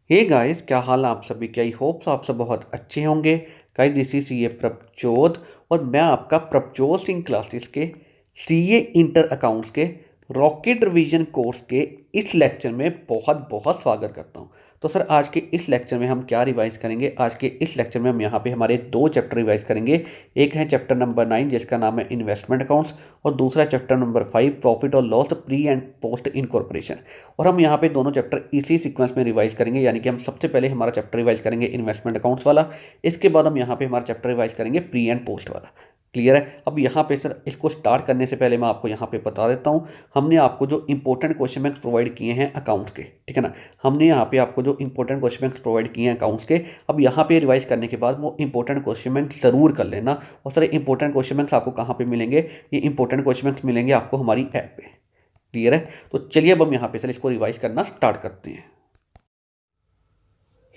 Hey guys, क्या हाल है आप सभी के। आई होप्स आप सब बहुत अच्छे होंगे। Guys, this is CA Prabhjot और मैं आपका प्रभजोत सिंह क्लासेस के सीए इंटर अकाउंट्स के रॉकेट रिवीजन कोर्स के इस लेक्चर में बहुत बहुत स्वागत करता हूं। तो सर, आज के इस लेक्चर में हम क्या रिवाइज करेंगे। आज के इस लेक्चर में हम यहाँ पे हमारे दो चैप्टर रिवाइज करेंगे। एक है चैप्टर नंबर 9 जिसका नाम है इन्वेस्टमेंट अकाउंट्स, और दूसरा चैप्टर नंबर 5 प्रॉफिट और loss pre and post incorporation. और हम यहाँ पे दोनों चैप्टर इसी सीक्वेंस में रिवाइज करेंगे, यानी कि हम सबसे पहले हमारा चैप्टर रिवाइज करेंगे इन्वेस्टमेंट अकाउंट्स वाला। इसके बाद हम यहाँ पे हमारा चैप्टर रिवाइज करेंगे प्री एंड पोस्ट वाला। क्लियर है। अब यहाँ पे सर, इसको स्टार्ट करने से पहले मैं आपको यहाँ पे बता देता हूँ, हमने आपको जो इंपॉर्टेंट क्वेश्चन बैंक्स प्रोवाइड किए हैं अकाउंट्स के, ठीक है ना। हमने यहाँ पे आपको जो इंपॉर्टेंट क्वेश्चन बैंक्स प्रोवाइड किए हैं अकाउंट्स के, अब यहाँ पे रिवाइज करने के बाद वो इंपॉर्टेंट क्वेश्चन बैंक जरूर कर लेना। और सर, इंपॉर्टेंट क्वेश्चन बैंक्स आपको कहाँ पे मिलेंगे? ये इंपॉर्टेंट क्वेश्चन बैंक्स मिलेंगे आपको हमारी ऐप पे। क्लियर है। तो चलिए अब हम यहाँ पे चल इसको रिवाइज करना स्टार्ट करते हैं।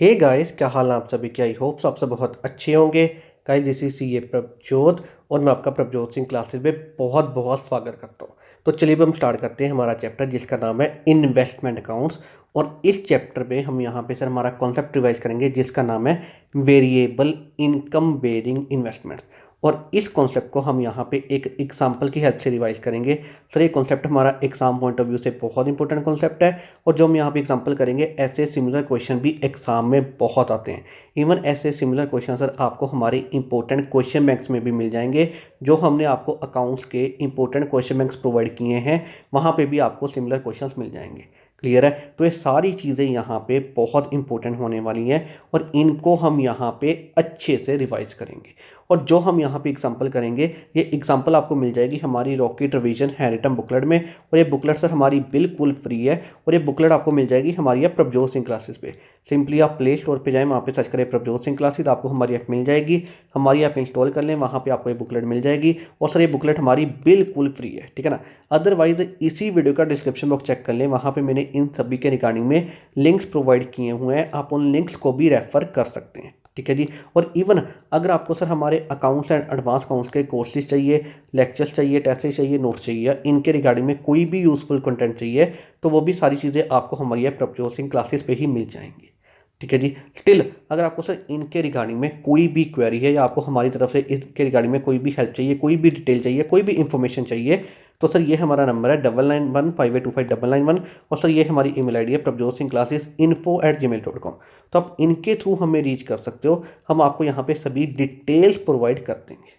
हे गाइस, क्या हाल है आप सभी के। आई होप्स आप सब बहुत अच्छे होंगे। Guys, this is CA Prabhjot और मैं आपका प्रभजोत सिंह क्लासेस में बहुत बहुत स्वागत करता हूँ। तो चलिए अब हम स्टार्ट करते हैं हमारा चैप्टर जिसका नाम है इन्वेस्टमेंट अकाउंट्स। और इस चैप्टर में हम यहाँ पे सर हमारा कॉन्सेप्ट रिवाइज करेंगे जिसका नाम है वेरिएबल इनकम बेरिंग इन्वेस्टमेंट्स। और इस कॉन्सेप्ट को हम यहाँ पे एक एग्जाम्पल की हेल्प से रिवाइज करेंगे। सर, ये कॉन्सेप्ट हमारा एग्जाम पॉइंट ऑफ व्यू से बहुत इंपॉर्टेंट कॉन्सेप्ट है, और जो हम यहाँ पे एग्जाम्पल करेंगे ऐसे सिमिलर क्वेश्चन भी एग्जाम में बहुत आते हैं। इवन ऐसे सिमिलर क्वेश्चन सर आपको हमारे इंपॉर्टेंट क्वेश्चन बैंक्स में भी मिल जाएंगे। जो हमने आपको अकाउंट्स के इंपॉर्टेंट क्वेश्चन बैंक्स प्रोवाइड किए हैं वहाँ पे भी आपको सिमिलर क्वेश्चन मिल जाएंगे। क्लियर है। तो ये सारी चीज़ें यहाँ पे बहुत इंपॉर्टेंट होने वाली हैं और इनको हम यहाँ पे अच्छे से रिवाइज करेंगे। और जो हम यहाँ पे एग्जांपल करेंगे, ये एग्जांपल आपको मिल जाएगी हमारी रॉकेट रिवीजन हैंडरिटन बुकलेट में। और ये बुकलेट सर हमारी बिल्कुल फ्री है, और ये बुकलेट आपको मिल जाएगी हमारी ऐप प्रभजोत सिंह क्लासेस पे। सिंपली आप प्ले स्टोर पे जाएं, वहाँ पे सर्च करें प्रभजोत सिंह क्लासेस, आपको हमारी ऐप मिल जाएगी। हमारी ऐप इंस्टॉल कर लें, वहाँ पे आपको ये बुकलेट मिल जाएगी। और सर, ये बुकलेट हमारी बिल्कुल फ्री है, ठीक है ना। अदरवाइज इसी वीडियो का डिस्क्रिप्शन बॉक्स चेक कर लें, वहाँ पे मैंने इन सभी के रिगार्डिंग में लिंक्स प्रोवाइड किए हुए हैं, आप उन लिंक्स को भी रेफर कर सकते हैं, ठीक है जी। और इवन अगर आपको सर हमारे अकाउंट्स एंड एडवांस अकाउंट्स के कोर्सेज चाहिए, लेक्चर्स चाहिए, टेस्ट चाहिए, नोट्स चाहिए, या इनके रिगार्डिंग में कोई भी यूजफुल कंटेंट चाहिए, तो वो भी सारी चीज़ें आपको हमारी प्रभजोत सिंह क्लासेस पे ही मिल जाएंगी, ठीक है जी। स्टिल अगर आपको सर इनके रिगार्डिंग में कोई भी क्वेरी है, या आपको हमारी तरफ से इनके रिगार्डिंग में कोई भी हेल्प चाहिए, कोई भी डिटेल चाहिए, कोई भी इंफॉर्मेशन चाहिए, तो सर ये हमारा नंबर है 9915825991। और सर ये हमारी ईमेल आईडी है प्रभजोत सिंह क्लासेस info@gmail.com। तो आप इनके थ्रू हमें रीच कर सकते हो, हम आपको यहाँ पे सभी डिटेल्स प्रोवाइड कर देंगे।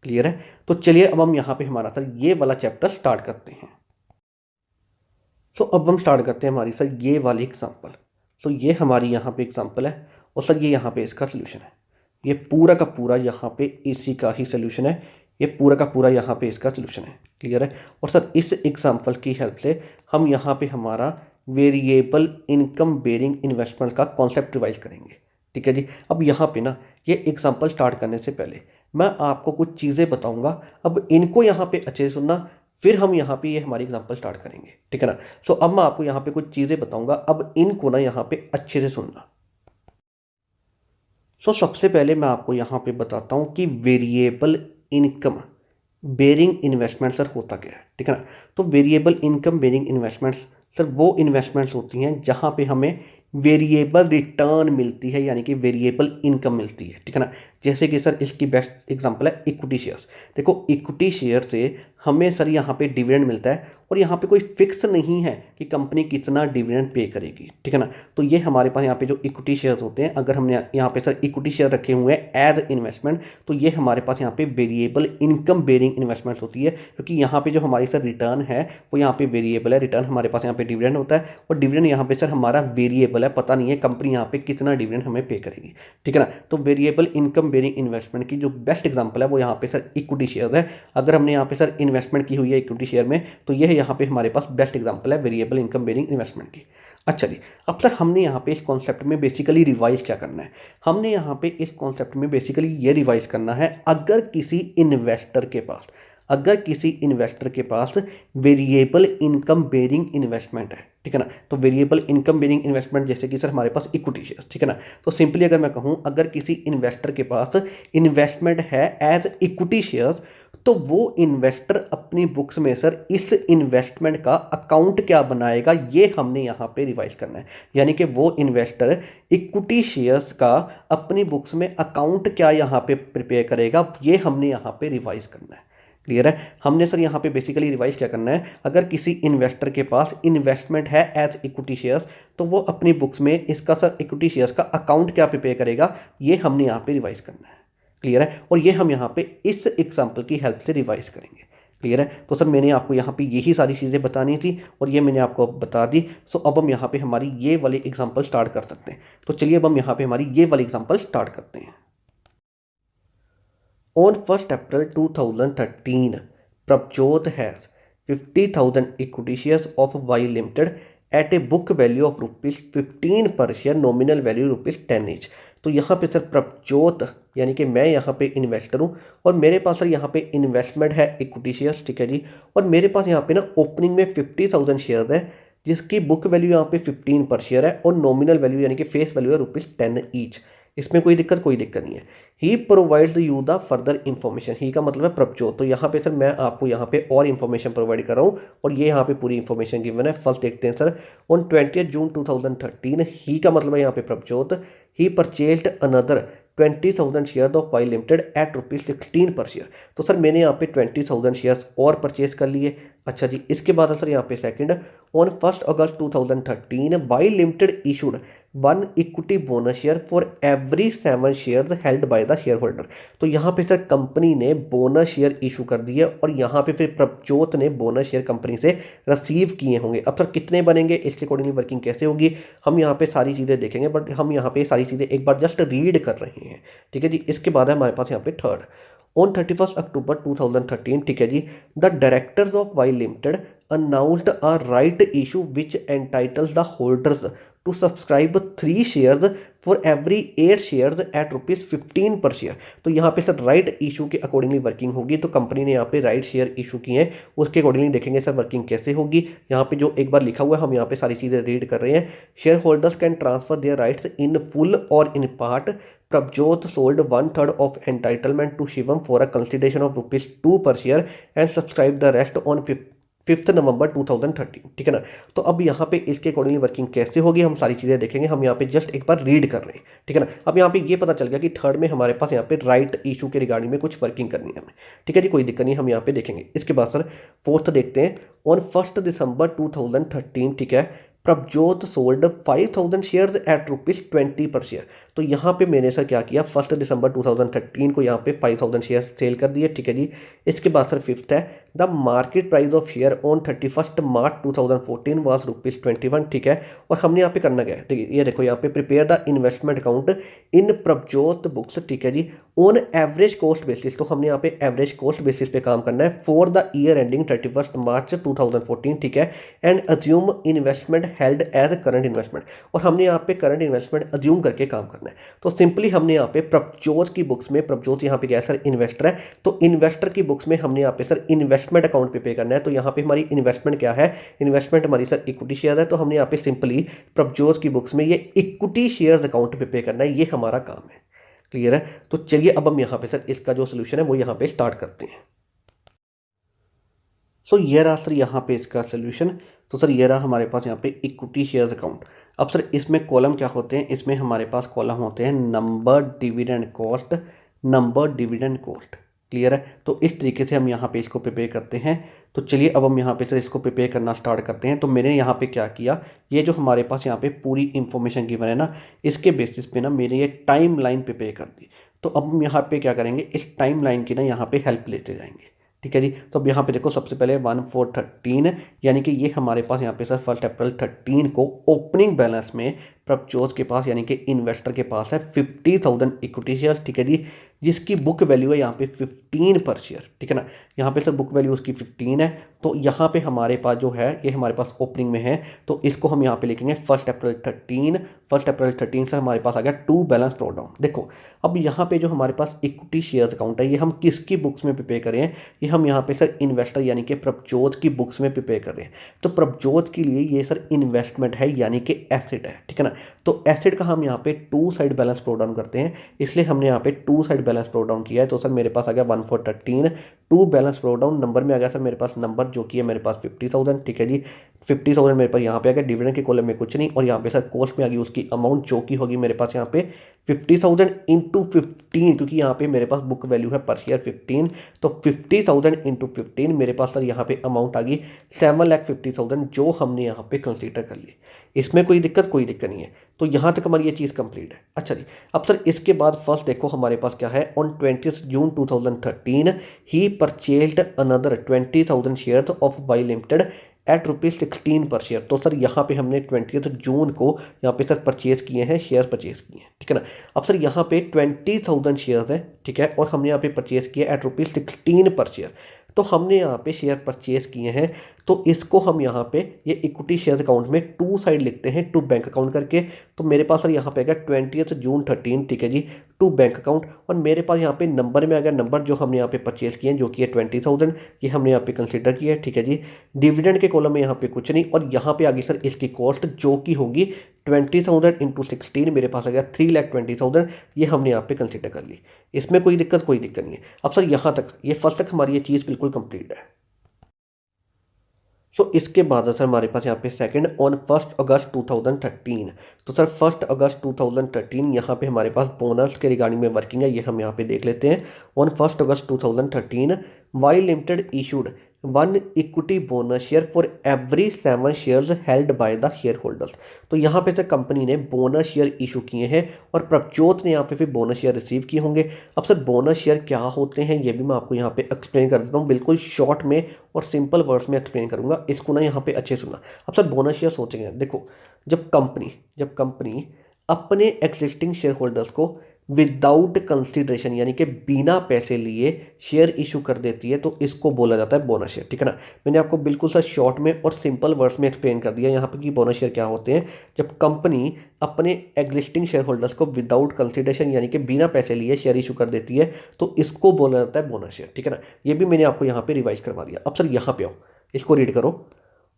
क्लियर है। तो चलिए अब हम यहाँ पे हमारा सर ये वाला चैप्टर स्टार्ट करते हैं। तो अब हम स्टार्ट करते हैं हमारी सर ये वाली एग्जाम्पल। तो ये हमारी यहाँ पे एग्जाम्पल है, और सर ये यहाँ पे इसका सोल्यूशन है। ये पूरा का पूरा यहाँ पे इसी का ही सोल्यूशन है, ये पूरा का पूरा यहाँ पे इसका सोल्यूशन है। क्लियर है। और सर इस एग्जाम्पल की हेल्प से हम यहाँ पे हमारा वेरिएबल इनकम बेरिंग इन्वेस्टमेंट का कॉन्सेप्ट रिवाइज करेंगे, ठीक है जी। अब यहाँ पे ना ये एग्जाम्पल स्टार्ट करने से पहले मैं आपको कुछ चीज़ें बताऊँगा, अब इनको यहाँ पे अच्छे से सुनना, फिर हम यहाँ पे ये हमारी एग्जाम्पल स्टार्ट करेंगे, ठीक है ना। सो अब मैं आपको यहाँ पे कुछ चीज़ें बताऊँगा, अब इनको ना यहाँ पे अच्छे से सुनना। सो सबसे पहले मैं आपको यहाँ पे बताता हूँ कि variable income bearing investment sir होता क्या है, ठीक है ना। तो variable income bearing investments sir वो इन्वेस्टमेंट्स होती हैं जहाँ पे हमें वेरिएबल रिटर्न मिलती है, यानी कि वेरिएबल इनकम मिलती है, ठीक है ना। जैसे कि सर इसकी बेस्ट एग्जांपल है इक्विटी शेयर्स। देखो, इक्विटी शेयर से हमें सर यहाँ पे डिविडेंड मिलता है, और यहाँ पे कोई फिक्स नहीं है कि कंपनी कितना डिविडेंड पे करेगी, ठीक है ना। तो ये हमारे पास यहाँ पे जो इक्विटी शेयर्स होते हैं, अगर हमने यहाँ पे सर इक्विटी शेयर रखे हुए हैं एज इन्वेस्टमेंट, तो ये हमारे पास यहाँ पे वेरिएबल इनकम बेरिंग इन्वेस्टमेंट होती है, क्योंकि यहाँ पे जो हमारी सर रिटर्न है वो यहाँ पे वेरिएबल है। रिटर्न हमारे पास यहाँ पे डिविडेंड होता है, और डिविडेंड यहाँ पे सर हमारा वेरिएबल है, पता नहीं है कंपनी यहाँ पे कितना डिविडेंड हमें पे करेगी, ठीक है ना। तो वेरिएबल इनकम बेरिंग इन्वेस्टमेंट की जो बेस्ट एग्जांपल है वो यहाँ पे सर इक्विटी शेयर है। अगर हमने यहाँ पे सर इन्वेस्टमेंट की हुई है इक्विटी शेयर में, तो यह यहाँ पे हमारे पास बेस्ट एग्जांपल है वेरिएबल इनकम बेरिंग इन्वेस्टमेंट की। अच्छा जी, अब सर हमने यहाँ पे इस कॉन्सेप्ट में बेसिकली रिवाइज क्या करना है? हमने यहाँ पे इस कॉन्सेप्ट में बेसिकली ये रिवाइज करना है, अगर किसी इन्वेस्टर के पास वेरिएबल इनकम बेरिंग इन्वेस्टमेंट है, ठीक है ना। तो वेरिएबल इनकम बेरिंग इन्वेस्टमेंट जैसे कि सर हमारे पास इक्विटी शेयर, ठीक है ना। तो सिंपली अगर मैं कहूँ, अगर किसी इन्वेस्टर के पास इन्वेस्टमेंट है एज इक्विटी शेयर्स, तो वो इन्वेस्टर अपनी बुक्स में सर इस इन्वेस्टमेंट का अकाउंट क्या बनाएगा, ये हमने यहाँ पे रिवाइज करना है। यानी कि वो इन्वेस्टर इक्विटी शेयर्स का अपनी बुक्स में अकाउंट क्या यहाँ पे प्रिपेयर करेगा, ये हमने यहाँ पे रिवाइज करना है। क्लियर है। हमने सर यहाँ पे बेसिकली रिवाइज क्या करना है, अगर किसी इन्वेस्टर के पास इन्वेस्टमेंट है एज इक्विटी शेयर्स, तो वो अपनी बुक्स में इसका सर इक्विटी शेयर्स का अकाउंट क्या प्रिपेयर करेगा, ये हमने यहाँ पे रिवाइज करना है। क्लियर है। और ये हम यहाँ पे इस एग्जाम्पल की हेल्प से रिवाइज करेंगे। क्लियर है। तो सर मैंने आपको यहाँ पे यही सारी चीज़ें बतानी थी और ये मैंने आपको बता दी। सो अब हम यहाँ पे हमारी ये वाली एग्जाम्पल स्टार्ट कर सकते हैं। तो चलिए अब हम यहाँ पे हमारी ये वाली एग्जाम्पल स्टार्ट करते हैं। On 1st April 2013, Prabjot has 50,000 equity shares of Y Limited at a book value of ₹15 per share, nominal value ₹10 each। तो यहाँ पे सर प्रभजोत यानी कि मैं यहाँ पे इन्वेस्टर हूँ और मेरे पास सर यहाँ पे इन्वेस्टमेंट है इक्विटी शेयर्स, ठीक है जी। और मेरे पास यहाँ पे ना ओपनिंग में 50,000 शेयर है जिसकी बुक वैल्यू यहाँ पे 15 पर शेयर है और नॉमिनल वैल्यू यानी कि फेस वैल्यू है ₹10 ईच। इसमें कोई दिक्कत नहीं है। He provides you the further information. He का मतलब है प्रभजोत। तो यहाँ पे सर मैं आपको यहाँ पे और इन्फॉर्मेशन प्रोवाइड कर रहा हूँ और ये यहाँ पे पूरी इन्फॉर्मेशन गिवन है। फर्स्ट देखते हैं सर, ऑन 20 जून 2013, ही का मतलब है यहाँ पे Prabhjot, he purchased another 20,000 share of Y limited at ₹16 per share. तो सर मैंने यहाँ पे 20,000 शेयर्स और परचेज कर लिए। अच्छा जी, इसके बाद सर यहाँ पे second, on 1 August 2013, Y limited issued 1 equity bonus share for every 7 shares held by the share holder. तो यहाँ पे सर कंपनी ने बोनस शेयर इशू कर दिए और यहाँ पे फिर प्रभजोत ने बोनस शेयर कंपनी से रिसीव किए होंगे। अब सर कितने बनेंगे, इसके अकॉर्डिंगली वर्किंग कैसे होगी, हम यहाँ पे सारी चीज़ें देखेंगे, बट हम यहाँ पे सारी चीज़ें एक बार जस्ट रीड कर रहे हैं। ठीक है जी। इसके बाद है हमारे पास यहाँ पे थर्ड, ऑन 31 अक्टूबर 2013, ठीक है जी, the directors of Y limited announced a right issue which entitles the holders to subscribe 3 shares for every 8 shares at ₹15 per share. तो यहाँ पे सर राइट इशू के अकॉर्डिंगली वर्किंग होगी। तो कंपनी ने यहाँ पे राइट शेयर इशू किए हैं, उसके अकॉर्डिंगली देखेंगे सर वर्किंग कैसे होगी। यहाँ पे जो एक बार लिखा हुआ है हम यहाँ पे सारी चीज़ें रीड कर रहे हैं। Share holders can transfer their rights in full और in part. Prabjot sold 1/3 of entitlement to Shivam for a consideration of ₹2 per share and subscribed the rest on 5th November 2013। ठीक है ना। तो अब यहाँ पे इसके अकॉर्डिंगली वर्किंग कैसे होगी हम सारी चीज़ें देखेंगे। हम यहाँ पे जस्ट एक बार रीड कर रहे हैं। ठीक है ना। अब यहाँ पे ये पता चल गया कि थर्ड में हमारे पास यहाँ पे राइट इशू के रिगार्डिंग में कुछ वर्किंग करनी है हमें। ठीक है जी, कोई दिक्कत नहीं, हम यहाँ पे देखेंगे। इसके बाद सर फोर्थ देखते हैं, ऑन 1 दिसंबर 2013, ठीक है, प्रभजोत सोल्ड 5,000 शेयर्स एट ₹20 पर शेयर। तो यहाँ पे मैंने सर क्या किया, 1 दिसंबर 2013 को यहाँ पे 5,000 शेयर सेल कर दिए। ठीक है जी। इसके बाद सर फिफ्थ है, the market price of share on 31 March 2014 was ₹21। ठीक है। और हमने यहाँ पे करना क्या है, देखिए ये देखो यहाँ पे prepare the investment account in Prabhjot books. ठीक है जी, ऑन एवरेज कॉस्ट बेसिस। तो हमने यहाँ पे एवरेज कॉस्ट बेसिस पे काम करना है for the year ending 31 March 2014। ठीक है। And assume investment held as current investment. और हमने यहाँ पे करंट इन्वेस्टमेंट अज्यूम करके काम करना है। तो सिंपली हमने यहाँ पे प्रभजोत की बुक्स में, प्रभजोत यहाँ पे क्या है सर, इन्वेस्टर है, तो इन्वेस्टर की बुक्स में हमने यहाँ पे सर इन्वेस्टमेंट अकाउंट पे करना है। तो यहाँ पे हमारी इन्वेस्टमेंट क्या है, इन्वेस्टमेंट हमारी सर इक्विटी शेयर है। तो हमने यहाँ पे सिंपली प्रभजोत की बुक्स में ये इक्विटी शेयर अकाउंट पे करना है, ये हमारा काम है। क्लियर है। तो चलिए अब हम यहाँ पे सर इसका जो सोल्यूशन है वो यहाँ पे स्टार्ट करते हैं। सो ये रहा सर यहाँ पे इसका सोल्यूशन। तो सर ये रहा हमारे पास यहाँ पे इक्विटी शेयर्स अकाउंट। अब सर इसमें कॉलम क्या होते हैं, इसमें हमारे पास कॉलम होते हैं number dividend cost, number dividend cost. Clear है। तो इस तरीके से हम यहाँ पे इसको प्रिपेयर करते हैं। तो चलिए अब हम यहाँ पे सर इसको प्रिपेयर करना स्टार्ट करते हैं। तो मैंने यहाँ पे क्या किया, ये जो हमारे पास यहाँ पे पूरी इंफॉर्मेशन गिवन है ना, इसके बेसिस पे ना मैंने ये टाइम लाइन प्रिपेयर कर दी। तो अब हम यहाँ पे क्या करेंगे, इस टाइम लाइन की ना यहाँ पे हेल्प लेते जाएंगे। ठीक है जी। तो अब यहाँ पे देखो सबसे पहले 1/4/13, यानी कि ये हमारे पास यहाँ पे सर 1 अप्रैल 13 को ओपनिंग बैलेंस में प्रभजोत के पास यानी कि इन्वेस्टर के पास है 50,000 इक्विटी शेयर। ठीक है जी, जिसकी बुक वैल्यू है यहाँ पे 15 पर शेयर। ठीक है ना। यहाँ पे सर बुक वैल्यू उसकी 15 है। तो यहाँ पे हमारे पास जो है ये हमारे पास ओपनिंग में है, तो इसको हम यहाँ पे लिखेंगे 1 अप्रैल 13। 1 अप्रैल 13 से हमारे पास आ गया टू बैलेंस ड्रॉ डाउन। देखो अब यहाँ पे जो हमारे पास इक्विटी शेयर्स अकाउंट है ये हम किसकी बुक्स में प्रिपेयर करें हैं, ये हम यहाँ पे सर इन्वेस्टर यानी कि प्रभजोत की बुक्स में प्रिपेयर कर रहे हैं। तो प्रभजोत के लिए ये सर इन्वेस्टमेंट है यानी कि एसेट है, ठीक है ना। तो एसेट का हम यहाँ पे to side balance draw down करते हैं, इसलिए हमने यहाँ पे to side balance draw down किया है। तो सर मेरे पास आ गया 1/4/13 to balance draw down. Number में आ गया सर मेरे पास नंबर जो कि है मेरे पास 50,000, ठीक है जी। 50,000 मेरे पास यहाँ पे आ गया, डिविडेंड के कॉलम में कुछ नहीं, और यहाँ पे सर कॉस्ट में आ गई उसकी अमाउंट जो कि होगी मेरे पास यहाँ पे 50,000 इंटू 15, क्योंकि यहाँ पे मेरे पास बुक वैल्यू है पर शेयर 15। तो 50,000 इंटू 15 मेरे पास सर यहाँ पे अमाउंट आ गई 7,50,000 जो हमने यहाँ पे कंसीडर कर ली। इसमें कोई दिक्कत नहीं है। तो यहाँ तक हमारी ये चीज़ कंप्लीट है। अच्छा जी, अब सर इसके बाद फर्स्ट देखो हमारे पास क्या है, ऑन 20 जून 2013 he purchased another 20,000 share of Y limited at ₹16 per share. तो सर यहाँ पे हमने 20 जून को यहाँ पे सर परचेज किए हैं, शेयर परचेज किए हैं, ठीक है ना। अब सर यहाँ पे 20,000 शेयर्स हैं, ठीक है, और हमने यहाँ पे परचेज किया एट ₹16 पर शेयर। तो हमने यहाँ पे शेयर परचेज किए हैं, तो इसको हम यहाँ पे ये इक्विटी शेयर अकाउंट में टू साइड लिखते हैं, टू बैंक अकाउंट करके। तो मेरे पास सर यहाँ पे आ गया 20 जून 13, ठीक है जी, टू बैंक अकाउंट। और मेरे पास यहाँ पे नंबर में आ गया नंबर जो हमने यहाँ पे परचेज किए हैं जो कि है 20,000, ये हमने यहाँ पे कंसिडर किया है, ठीक है जी। डिविडेंड के कॉलम में यहाँ पे कुछ नहीं, और यहाँ पे आ गई सर इसकी कॉस्ट जो कि होगी 20,000 इंटू 16, मेरे पास आ गया 3,20,000, ये हमने यहाँ पे कंसिडर कर ली। इसमें कोई दिक्कत नहीं है। अब सर यहाँ तक ये फर्स्ट तक हमारी ये चीज़ बिल्कुल कंप्लीट है। सो इसके बाद सर हमारे पास यहाँ पे सेकंड ऑन 1 अगस्त 2013। तो सर 1 अगस्त 2013 यहाँ पे हमारे पास बोनस के रिगार्डिंग में वर्किंग है, ये हम यहाँ पे देख लेते हैं। On 1 August 2013 Y limited issued 1 equity bonus share for every 7 shares held by the shareholders. तो यहाँ पे सर कंपनी ने बोनस शेयर इशू किए हैं और प्रभजोत ने यहाँ पे फिर बोनस शेयर रिसीव किए होंगे। अब सर बोनस शेयर क्या होते हैं ये भी मैं आपको यहाँ पे एक्सप्लेन कर देता हूँ, बिल्कुल शॉर्ट में और सिंपल वर्ड्स में एक्सप्लेन करूँगा, इसको ना यहाँ पे अच्छे सुनना। अब सर बोनस शेयर सोचेंगे, देखो जब कंपनी अपने एग्जिस्टिंग शेयर होल्डर्स को विदाउट कंसिडरेशन यानी कि बिना पैसे लिए शेयर इशू कर देती है तो इसको बोला जाता है बोनस शेयर, ठीक है ना। मैंने आपको बिल्कुल सा शॉर्ट में और सिंपल वर्ड्स में एक्सप्लेन कर दिया यहाँ पे कि बोनस शेयर क्या होते हैं। जब कंपनी अपने एग्जिस्टिंग शेयर होल्डर्स को विदाउट कंसिडरेशन यानी कि बिना पैसे लिए शेयर इशू कर देती है तो इसको बोला जाता है बोनस शेयर, ठीक है ना। ये भी मैंने आपको यहाँ पे रिवाइज करवा दिया। अब सर यहाँ पे आओ, इसको रीड करो।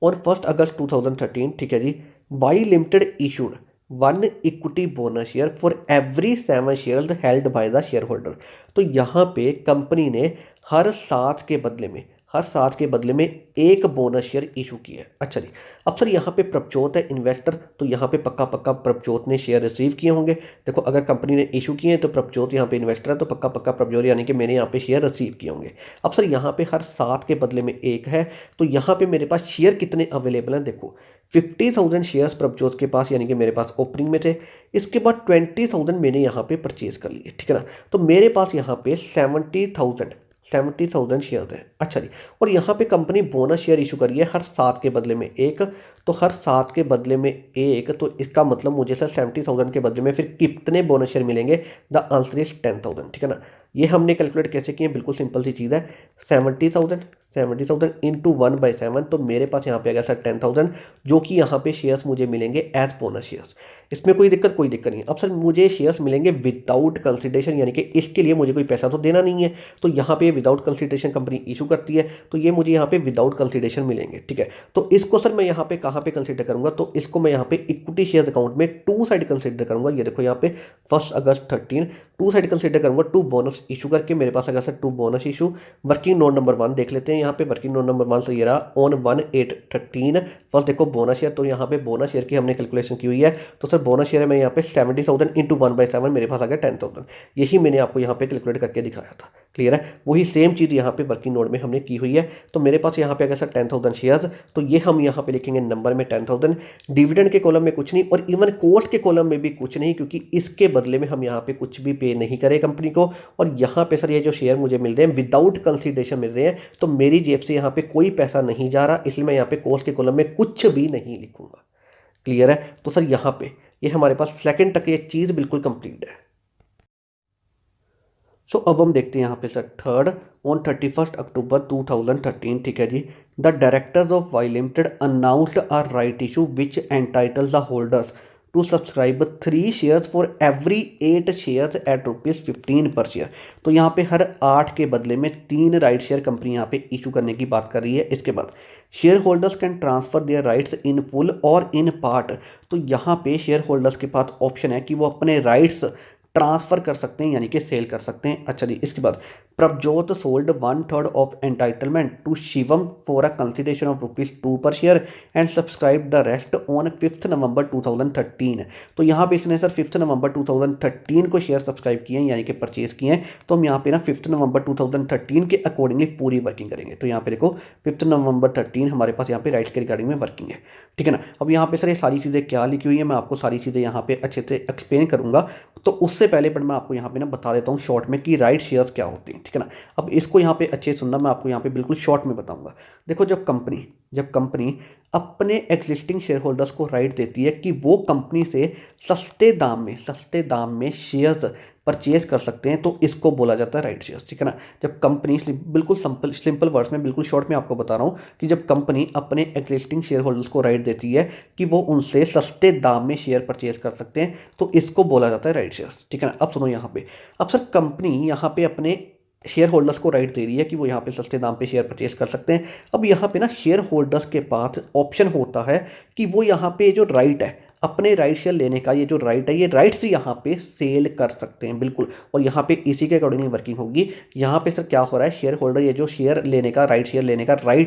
और 1 अगस्त 2013, ठीक है जी, Y limited issued 1 equity bonus share for every 7 shares held by the share holder. तो यहाँ पे कंपनी ने हर 7 के बदले में एक बोनस शेयर इशू किया है। अच्छा जी, अब सर यहाँ पे प्रभजोत है इन्वेस्टर, तो यहाँ पे पक्का प्रभजोत ने शेयर रिसीव किए होंगे। देखो अगर कंपनी ने इशू किए हैं तो प्रभजोत यहाँ पे इन्वेस्टर है, तो पक्का प्रभजोत यानी कि मैंने यहाँ पे शेयर रिसीव किए होंगे। अब सर यहाँ पे हर 7 के बदले में एक है, तो यहाँ पे मेरे पास शेयर कितने अवेलेबल हैं, देखो 50,000 शेयर्स प्रभजोत के पास यानी कि मेरे पास ओपनिंग में थे। इसके बाद 20,000 मैंने यहाँ पे परचेज कर लिए, ठीक है ना। तो मेरे पास यहाँ पे 70,000 शेयर हैं। अच्छा जी, और यहाँ पे कंपनी बोनस शेयर इशू करी है हर 7 के बदले में एक, तो हर 7 के बदले में एक, तो इसका मतलब मुझे सर 70,000 के बदले में फिर कितने बोनस शेयर मिलेंगे, द आंसर इज 10,000, ठीक है ना। ये हमने कैलकुलेट कैसे किए, बिल्कुल सिंपल सी चीज़ है, 70,000 इंटू 1/7, तो मेरे पास यहाँ पे आ गया सर 10,000 जो कि यहाँ पे शेयर्स मुझे मिलेंगे एज बोनस शेयर्स। इसमें कोई दिक्कत नहीं है। अब सर मुझे शेयर्स मिलेंगे विदाउट कंसिडरेशन यानी कि इसके लिए मुझे कोई पैसा तो देना नहीं है, तो यहाँ पे विदाउट कंसिडरेशन कंपनी इशू करती है, तो ये मुझे यहाँ पे विदाउट कंसिडरेशन मिलेंगे, ठीक है। तो इसको सर मैं यहाँ पे कहाँ पे कंसिडर करूँगा, तो इसको मैं यहाँ पे इक्विटी शेयर अकाउंट में टू साइड कंसिडर करूँगा। ये देखो यहाँ पे 1 अगस्त 13 टू साइड कंसिडर करूँगा, 2 बोनस इशू करके मेरे पास आ गया sir 2 bonus issue. Working note number 1 देख लेते हैं, यहाँ पे वर्किंग नोट नंबर 1 से ये रहा ऑन 1/8/13 फर्स्ट देखो बोनस शेयर, तो यहाँ पे बोनस शेयर की हमने कैलकुलेशन की हुई है। तो सर बोनस शेयर में यहाँ पे 70,000 इंटू 1/7 मेरे पास आ गया 10,000, यही मैंने आपको यहाँ पे कैलकुलेट करके दिखाया था। क्लियर है, वही सेम चीज़ यहाँ पे वर्किंग नोट में हमने की हुई है। तो मेरे पास यहाँ पे आ गया सर 10,000 शेयर्स, तो ये हम यहाँ पे लिखेंगे नंबर में 10,000। डिविडेंड के कॉलम में कुछ नहीं और इवन कोस्ट के कॉलम में भी कुछ नहीं, क्योंकि इसके बदले में हम यहाँ पे कुछ भी पे नहीं करें कंपनी को। और यहाँ पे सर ये जो शेयर मुझे मिल रहे हैं विदाउट कंसिडरेशन मिल रहे हैं, तो मेरी जेब से यहाँ पे कोई पैसा नहीं जा रहा, इसलिए मैं यहाँ पे कोस्ट के कॉलम में कुछ भी नहीं लिखूंगा। क्लियर है, तो सर यहाँ पे ये हमारे पास सेकंड तक ये चीज़ बिल्कुल कंप्लीट है। सो अब हम देखते हैं यहाँ पे सर थर्ड ऑन 31 अक्टूबर 2013, ठीक है जी। The directors of Y limited announced a right issue which entitle the holders to subscribe 3 shares for every 8 shares at ₹15 per share. तो यहाँ पे हर 8 के बदले में 3 राइट शेयर कंपनी यहाँ पे इशू करने की बात कर रही है। इसके बाद share holders can transfer their rights in full और इन पार्ट। तो यहाँ पे शेयर होल्डर्स के पास ऑप्शन है कि वो अपने राइट्स ट्रांसफर कर सकते हैं, यानी कि सेल कर सकते हैं। अच्छा जी, इसके बाद Prabhjot sold 1/3 of entitlement to Shivam for a consideration of ₹2 per share and subscribe the rest on 5 November 2013। तो यहाँ पे इसने सर 5 नवंबर 2013 को शेयर सब्सक्राइब किए हैं, यानी कि परचेज किए हैं। तो हम यहाँ पे ना 5 नवंबर 2013 के अकॉर्डिंगली पूरी वर्किंग करेंगे। तो यहाँ पे देखो 5 नवंबर 13 हमारे पास यहाँ पे राइट्स के रिगार्डिंग में वर्किंग है, ठीक है ना। अब यहाँ पे सर ये सारी चीज़ें क्या लिखी हुई है, मैं आपको सारी चीज़ें यहाँ पे अच्छे से एक्सप्लेन करूँगा। तो उससे पहले पर मैं आपको यहाँ पे ना बता देता हूँ शॉर्ट में कि राइट शेयर्स क्या होते हैं, ठीक है ना। अब इसको यहाँ पे अच्छे सुनना, मैं आपको यहाँ पे बिल्कुल शॉर्ट में बताऊँगा। देखो, जब कंपनी अपने एग्जिस्टिंग शेयर होल्डर्स को राइट देती है कि वो कंपनी से सस्ते दाम में शेयर्स परचेज कर सकते हैं, तो इसको बोला जाता है राइट शेयर्स, ठीक है ना। जब कंपनी बिल्कुल सिंपल वर्ड्स में, बिल्कुल शॉर्ट में आपको बता रहा हूँ कि जब कंपनी अपने एग्जिस्टिंग शेयर होल्डर्स को राइट देती है कि वो उनसे सस्ते दाम में शेयर परचेज कर सकते हैं, तो इसको बोला जाता है राइट शेयर्स, ठीक है ना। अब सुनो यहाँ पे, अब सर कंपनी यहाँ पे अपने शेयर होल्डर्स को राइट दे रही है कि वो यहाँ पे सस्ते दाम पे शेयर परचेज कर सकते हैं। अब यहाँ पे ना शेयर होल्डर्स के पास ऑप्शन होता है कि वो यहाँ पे जो राइट है, अपने राइट शेयर लेने का ये जो राइट है, ये राइट्स यहाँ पे सेल कर सकते हैं, बिल्कुल। और यहाँ पे इसी के अकॉर्डिंगली वर्किंग होगी। यहाँ पे सर क्या हो रहा है, शेयर होल्डर ये जो शेयर लेने का राइट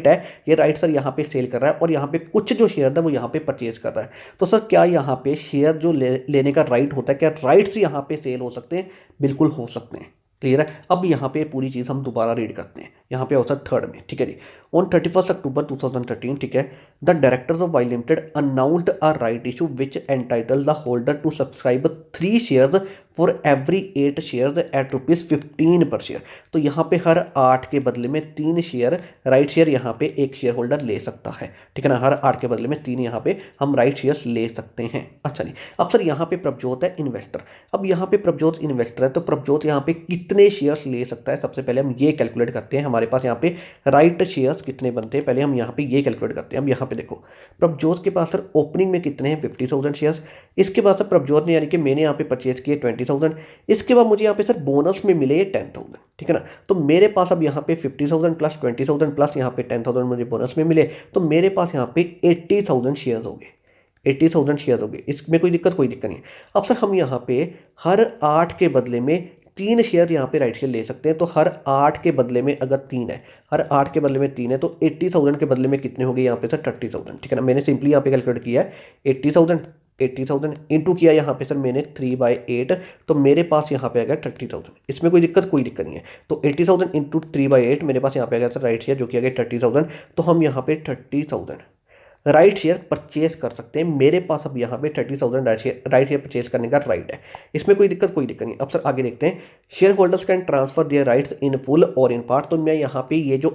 है, ये राइट सर यहाँ पे सेल कर रहा है और यहाँ पे कुछ जो शेयर है वो यहाँ पे परचेज कर रहा है। तो सर क्या यहाँ पे शेयर जो लेने का राइट होता है, क्या राइट्स यहाँ पे सेल हो सकते हैं? बिल्कुल हो सकते हैं। क्लियर है। अब यहाँ पे पूरी चीज़ हम दोबारा रीड करते हैं। यहाँ पे अवसर थर्ड में, ठीक है जी। ऑन 31 अक्टूबर 2013, ठीक है, the directors of Y limited announced a right issue which entitle the holder to subscribe 3 shares for every 8 shares at ₹15 per share. तो यहाँ पे हर 8 के बदले में 3 शेयर राइट शेयर यहाँ पे एक शेयर होल्डर ले सकता है, ठीक है ना। हर 8 के बदले में 3 यहाँ पे हम राइट शेयर्स ले सकते हैं। अच्छा नहीं, अब सर यहाँ पे प्रभजोत है इन्वेस्टर। अब यहाँ पे प्रभजोत इन्वेस्टर है, तो प्रभजोत यहाँ पे कितने शेयर्स ले सकता है? सबसे पहले हम ये कैलकुलेट करते हैं। हमारे पास यहाँ पे राइट शेयर्स कितने बनते हैं, पहले हम यहाँ पे ये कैलकुलेट करते हैं। अब यहाँ पे देखो, प्रभजोत के पास सर ओपनिंग में कितने हैं? 50,000 शेयर्स। इसके बाद सर प्रभजोत ने, यानी कि मैंने यहाँ पे परचेज किए 20,000। इसके बाद मुझे यहाँ पे सर बोनस में मिले 10,000, ठीक है ना। तो मेरे पास अब यहाँ पे 50,000 प्लस 20,000 प्लस यहाँ पे 10,000 मुझे बोनस में मिले, तो मेरे पास यहाँ पे 80,000 शेयर्स हो गए। 80,000 शेयर्स हो गए, इसमें कोई दिक्कत नहीं है। अब सर हम यहाँ पे हर 8 के बदले में 3 शेयर यहाँ पे राइट शेयर ले सकते हैं। तो हर 8 के बदले में अगर 3 है, हर 8 के बदले में 3 है, तो 80,000 के बदले में कितने हो गए यहाँ पे सर? 30,000, ठीक है ना। मैंने सिंपली यहाँ पे कैलकुलेट किया है 80,000 इंटू किया यहाँ पे सर मैंने 3/8, तो मेरे पास यहाँ पे आ गया 30,000। इसमें कोई दिक्कत नहीं है। तो 80,000 इंटू 3/8 मेरे पास यहाँ पे आ गया सर राइट शेयर, जो कि आ गया 30,000। तो हम यहाँ पे 30,000 राइट शेयर परचेज कर सकते हैं। मेरे पास अब यहाँ पे 30,000 राइट शेयर परचेज करने का राइट है। इसमें कोई दिक्कत नहीं। अब सर आगे देखते हैं, share holders can transfer their rights in full और इन पार्ट। तो मैं यहाँ पे ये जो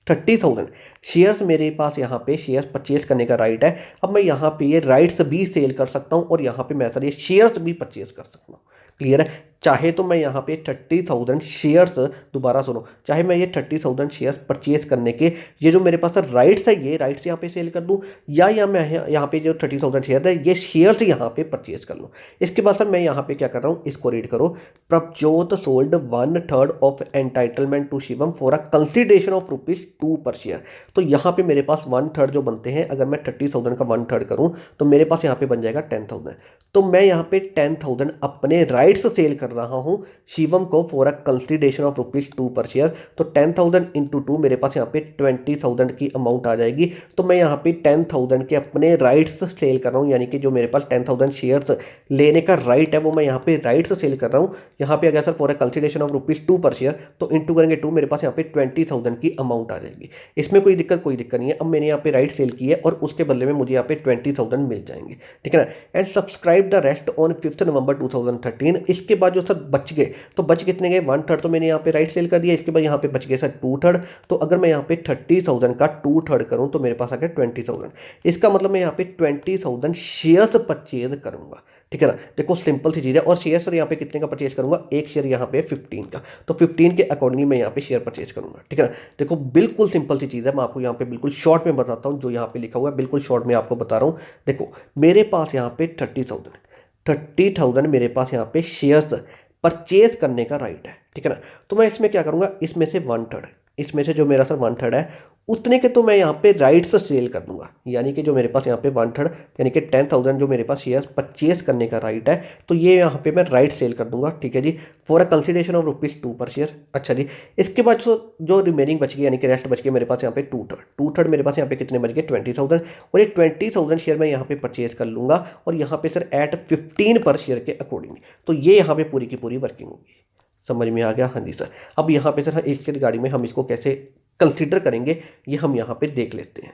30,000 शेयर्स मेरे पास यहाँ पे शेयर्स परचेज करने का राइट है, अब मैं यहाँ पे ये राइट्स भी सेल कर सकता हूँ और यहाँ पे मैं सर ये शेयर्स भी परचेज कर सकता हूँ। क्लियर है। चाहे तो मैं यहाँ पे 30,000 शेयर्स, दोबारा सुनो, चाहे मैं ये 30,000 शेयर्स परचेज करने के ये जो मेरे पास सर राइट्स है, ये राइट्स यहाँ पे सेल कर दूँ, या मैं यहाँ पे जो 30,000 शेयर है ये शेयर्स यहाँ पे परचेज कर लूँ। इसके बाद सर मैं यहाँ पे क्या कर रहा हूँ, इसको रीड करो। Prabhjot sold 1/3 of entitlement to Shivam for a consideration of ₹2 per share. तो यहाँ पे मेरे पास 1/3 जो बनते हैं, अगर मैं 30,000 का 1/3 करूँ तो मेरे पास यहाँ पे बन जाएगा 10,000। तो मैं यहाँ पे 10,000 अपने राइट्स सेल कर रहा हूँ शिवम को for a consideration of ₹2 per share. तो 10,000 इंटू 2 मेरे पास यहाँ पे 20,000 की अमाउंट आ जाएगी। तो मैं यहाँ पे 10,000 के अपने राइट्स सेल कर रहा हूँ, यानी कि जो मेरे पास 10,000 शेयर्स लेने का राइट है वो मैं यहाँ पे राइट्स सेल कर रहा हूँ। यहाँ पे आ गया sir for a consideration of ₹2 per share, तो इंटू करेंगे 2, मेरे पास यहाँ पे 20,000 की अमाउंट आ जाएगी। इसमें कोई दिक्कत नहीं है। अब मैंने यहाँ पे राइट सेल की है और उसके बदले में मुझे यहाँ पे 20,000 मिल जाएंगे, ठीक है ना। And subscribe the rest on 5 November 2013। इसके बाद जो सर बच गए, तो बच कितने गए, 1/3 तो मैंने यहाँ पे राइट सेल कर दिया। इसके बाद यहाँ पे बच गए सर 2/3। तो अगर मैं यहाँ पे 30,000 का 2/3 करूँ तो मेरे पास आ गया 20,000। इसका मतलब मैं यहाँ पे 20,000 शेयर्स परचेज करूँगा, ठीक है ना। देखो सिंपल सी चीज़ है। और शेयर सर यहाँ पे कितने का परचेज करूंगा, एक शेयर यहाँ पे 15 का, तो 15 के अकॉर्डिंगली मैं यहाँ पे शेयर परचेज करूंगा, ठीक है ना। देखो बिल्कुल सिंपल सी चीज़ है, मैं आपको यहाँ पे बिल्कुल शॉर्ट में बताता हूँ, जो यहाँ पे लिखा हुआ है बिल्कुल शॉर्ट में आपको बता रहा हूँ। देखो मेरे पास यहाँ पे 30,000 मेरे पास यहाँ पे शेयर्स परचेज करने का राइट है, ठीक है ना। तो मैं इसमें क्या करूँगा, इसमें से 1/3, इसमें से जो मेरा सर 1/3 है उतने के तो मैं यहाँ पे राइट्स सेल कर दूंगा, यानी कि जो मेरे पास यहाँ पे 1/3 यानी कि 10,000 जो मेरे पास शेयर परचेज करने का राइट है, तो ये यहाँ पे मैं राइट सेल कर दूंगा, ठीक है जी, for a consideration of ₹2 per share. अच्छा जी, इसके बाद जो रिमेनिंग बच गई यानी कि रेस्ट बच गई मेरे पास यहाँ पे 2/3 मेरे पास यहाँ पे कितने बच गए 20,000, और ये 20,000 शेयर मैं यहाँ पे परचेज कर लूँगा और यहाँ पे सर एट 15 पर शेयर के अकॉर्डिंग, तो ये यहाँ पे पूरी की पूरी वर्किंग होगी। समझ में आ गया, हाँ जी सर। अब यहाँ पे सर इसके रिगार्डिंग में हम इसको कैसे कंसिडर करेंगे ये हम यहाँ पे देख लेते हैं।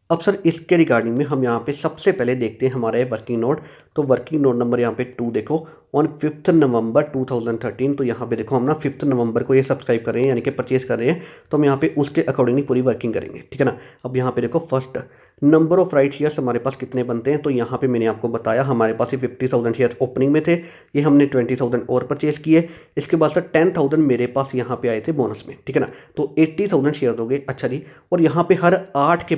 अब सर इसके रिगार्डिंग में हम यहाँ पे सबसे पहले देखते हैं हमारा ये वर्किंग नोट। तो वर्किंग नोट नंबर यहाँ पे 2 देखो, ऑन 5 नवंबर 2013। तो यहाँ पे देखो हम ना 5 नवंबर को ये सब्सक्राइब कर रहे हैं यानी कि परचेज कर रहे हैं, तो हम यहाँ पे उसके अकॉर्डिंगली पूरी वर्किंग करेंगे, ठीक है ना। अब यहाँ पे देखो first number of right shares हमारे पास कितने बनते हैं, तो यहाँ पे मैंने आपको बताया हमारे पास ये 50,000 शेयर्स ओपनिंग में थे, ये हमने 20,000 और परचेज किए। इसके बाद सर 10,000 मेरे पास यहाँ पे आए थे बोनस में, ठीक है ना, तो 80,000 शेयर हो गए। अच्छा जी, और यहाँ पे हर 8 के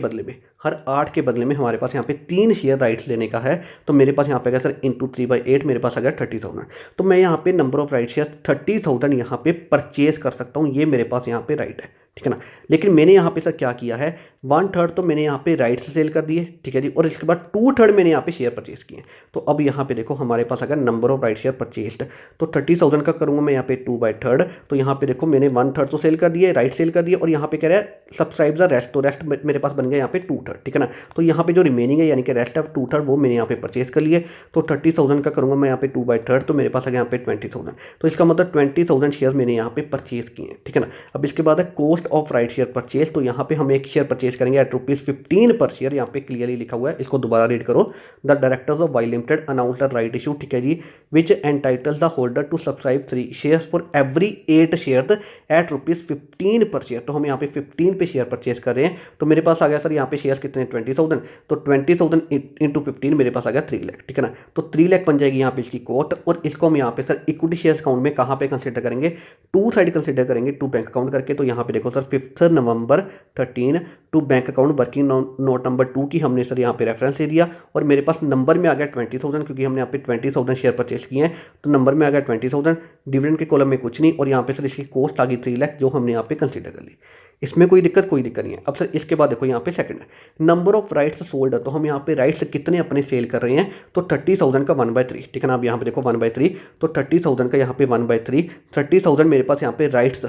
बदले में हमारे पास यहाँ पे 3 शेयर राइट्स लेने का है, तो मेरे पास यहाँ पे गया सर इंटू 3/8 मेरे पास आ गया 30,000। तो मैं यहाँ पे नंबर ऑफ राइट शेयर 30,000 यहाँ पे परचेज कर सकता हूँ, ये मेरे पास यहाँ पे राइट है, ठीक है ना। लेकिन मैंने यहाँ पे सर क्या किया है, 1/3 तो मैंने यहाँ पे राइट्स सेल कर दिए, ठीक है जी, और इसके बाद 2/3 मैंने यहाँ पे शेयर परचेज किए। तो अब यहाँ पे देखो हमारे पास अगर number of right share purchased, तो 30,000 का करूँगा मैं यहाँ पे 2/3। तो यहाँ पे देखो मैंने 1/3 तो सेल कर दिए, राइट सेल कर दिए, और यहाँ पे कह रहा है सब्सक्राइब द रेस्ट, तो रेस्ट मेरे पास बन गया यहाँ पे 2/3, ठीक है ना। तो यहाँ पे जो रिमेनिंग है यानी कि रेस्ट ऑफ 2/3 वो मैंने यहाँ पे परचेज कर लिए। तो 30,000 का करूँगा मैं यहाँ पे 2/3, तो मेरे पास आ गया यहाँ पे 20,000। तो इसका मतलब 20,000 शेयर मैंने यहाँ पे परचेज किए हैं, ठीक है ना। अब इसके बाद है cost of right share purchase, तो यहाँ पे हम एक शेयर परचेज करेंगे एट ₹15 पर शेयर, यहाँ पे क्लियरली लिखा हुआ है, इसको दोबारा रीड करो। The directors of Y limited announce the right issue, ठीक है जी, which entitles the holder to subscribe 3 shares for every 8 share at ₹15 per share. तो हम यहाँ पे 15 पे शेयर परचेज कर रहे हैं, तो मेरे पास आ गया सर यहाँ पे शेयर कितने 20,000, तो 20,000 इंटू 15 मेरे पास आ गया 3 लाख, ठीक है ना। तो 3 लाख बन जाएगी यहाँ पे इसकी कोट, और इसको हम यहाँ पे सर इक्विटी शेयर अकाउंट में कहाँ पे कंसिडर करेंगे, टू साइड कंसिडर करेंगे, टू बैंक अकाउंट करके। तो यहाँ पे देखो sir 5 November 13 to bank account working note number 2 की हमने सर यहाँ पे रेफरेंस दे दिया, और मेरे पास नंबर में आ गया 20,000, क्योंकि हमने यहाँ पे 20,000 शेयर परचेज किए हैं, तो नंबर में आ गया 20,000। डिविडेंड के कॉलम में कुछ नहीं, और यहाँ पे सर इसकी कॉस्ट आ गई 3 लाख, जो हमने यहाँ पे कंसिडर कर ली। इसमें कोई दिक्कत नहीं है। अब सर इसके बाद देखो यहाँ पे second number of rights sold, तो हम यहाँ पे राइट्स कितने अपने सेल कर रहे हैं, तो 30,000 का 1/3, ठीक है ना। अब यहाँ पे देखो 1/3, तो 30,000 का यहाँ पे 1/3, 30,000 मेरे पास यहाँ पे राइट्स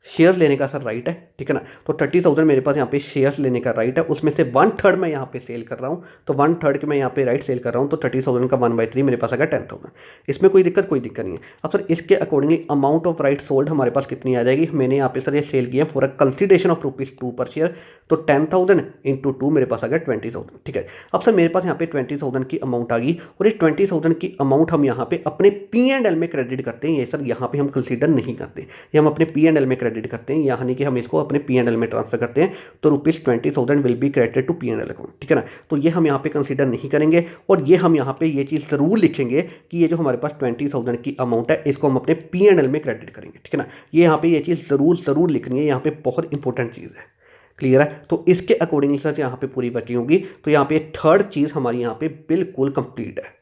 शेयर लेने का सर राइट है, ठीक है ना। तो 30,000 मेरे पास यहाँ पे शेयर्स लेने का राइट है, उसमें से 1/3 मैं यहाँ पे सेल कर रहा हूँ, तो 1/3 के मैं यहाँ पे राइट सेल कर रहा हूँ, तो 30,000 का 1/3 मेरे पास आ गया 10,000। इसमें कोई दिक्कत नहीं है। अब सर इसके accordingly amount of right sold हमारे पास कितनी आ जाएगी, मैंने यहाँ पे सर ये सेल किया for a consideration of ₹2 per share, तो 10,000 इंटू 2 मेरे पास आ गया 20,000, ठीक है। अब सर मेरे पास यहाँ पे 20,000 की अमाउंट आ गई, और ये 20,000 की अमाउंट हम यहाँ पे अपने P&L में क्रेडिट करते हैं। ये सर यहाँ पे हम कंसीडर नहीं करते, ये हम अपने P&L में क्रेडिट करते हैं, यानी कि हम इसको अपने P&L में ट्रांसफर करते हैं। तो ₹20,000 will be credited to P&L account, ठीक है ना। तो ये हम यहाँ पे कंसीडर नहीं करेंगे, और ये हम यहाँ पे ये चीज़ ज़रूर लिखेंगे कि ये जो हमारे पास 20,000 की अमाउंट है इसको हम अपने P&L में क्रेडिट करेंगे, ठीक है ना। ये यहाँ पे ये चीज़ ज़रूर लिखनी है, यहाँ पे बहुत इंपॉर्टेंट चीज़ है, क्लियर है। तो इसके अकॉर्डिंगली सर यहाँ पे पूरी वर्किंग होगी। तो यहाँ पे थर्ड चीज़ हमारी यहाँ पे बिल्कुल कंप्लीट है।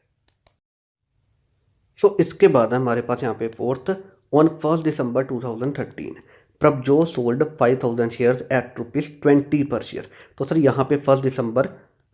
सो इसके बाद हमारे पास यहाँ पे fourth, on 1 December 2013 Prabhjot sold 5,000 shares at ₹20 पर शेयर। तो सर यहाँ पे 1 दिसंबर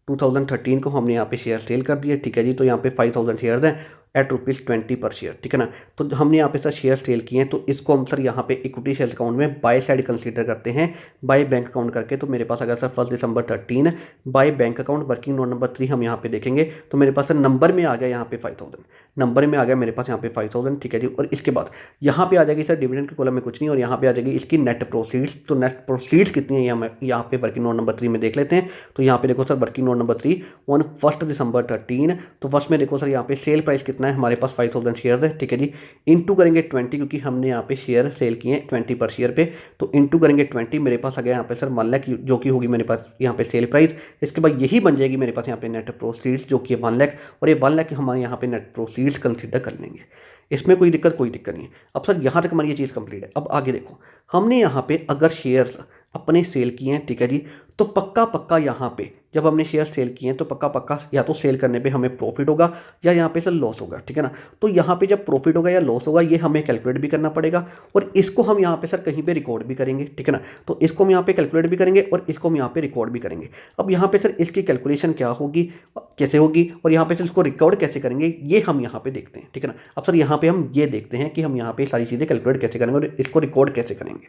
2013 को हमने यहाँ पे शेयर सेल कर दिए, ठीक है जी। तो यहाँ पे 5,000 शेयर्स हैं एट ₹20 पर शेयर, ठीक है ना। तो हमने यहाँ पे सर शेयर सेल किए हैं, तो इसको हम सर यहाँ पे इक्विटी शेयर अकाउंट में बाय साइड कंसीडर करते हैं, बाय बैंक अकाउंट करके। तो मेरे पास अगर sir 1 December 13 by bank account working note number 3 हम यहाँ पे देखेंगे, तो मेरे पास सर नंबर में आ गया यहाँ पे 5,000, नंबर में आ गया मेरे पास यहाँ पे 5,000, ठीक है जी। और इसके बाद यहाँ पे आ जाएगी सर डिविडेंड के कॉलम में कुछ नहीं, और यहाँ पे आ जाएगी इसकी नेट प्रोसीड्स। तो नेट प्रोसीड्स कितनी है यहाँ पे वर्किंग नोट नंबर 3 में देख लेते हैं। तो यहाँ पे देखो sir working note number 3 on 1 दिसंबर 13, तो फर्स्ट में देखो सर यहाँ पे सेल प्राइस कितना कितना है, हमारे पास 5000 शेयर है, ठीक है जी। इंटू करेंगे 20 क्योंकि हमने यहाँ पे शेयर सेल किए हैं 20 पर शेयर पे, तो इंटू करेंगे 20, मेरे पास आ गया यहाँ पे सर 1 लाख जो कि होगी मेरे पास यहाँ पे सेल प्राइस। इसके बाद यही बन जाएगी मेरे पास यहाँ पे नेट प्रोसीड्स जो कि है 1 लाख, और ये 1 लाख हमारे यहाँ पे नेट प्रोसीड्स कंसिडर कर लेंगे। इसमें कोई दिक्कत नहीं है। अब सर यहाँ तक हमारी ये चीज़ कंप्लीट है। अब आगे देखो, हमने यहाँ पे अगर शेयर्स अपने सेल किए हैं, ठीक है जी, तो पक्का पक्का यहाँ पे जब हमने शेयर सेल किए हैं तो पक्का पक्का या तो सेल करने पे हमें प्रॉफिट होगा या यहाँ पे सर लॉस होगा, ठीक है ना। तो यहाँ पे जब प्रॉफिट होगा या लॉस होगा ये हमें कैलकुलेट भी करना पड़ेगा, और इसको हम यहाँ पे सर कहीं पे रिकॉर्ड भी करेंगे, ठीक है ना। तो इसको हम यहाँ पे कैलकुलेट भी करेंगे और इसको हम यहाँ पे रिकॉर्ड भी करेंगे। अब यहाँ पे सर इसकी कैलकुलेशन क्या होगी, कैसे होगी, और यहाँ पे सर इसको रिकॉर्ड कैसे करेंगे, ये हम यहाँ पे देखते हैं, ठीक है ना। अब सर यहाँ पे हम ये देखते हैं कि हम यहाँ पे सारी चीज़ें कैलकुलेट कैसे करेंगे और इसको रिकॉर्ड कैसे करेंगे।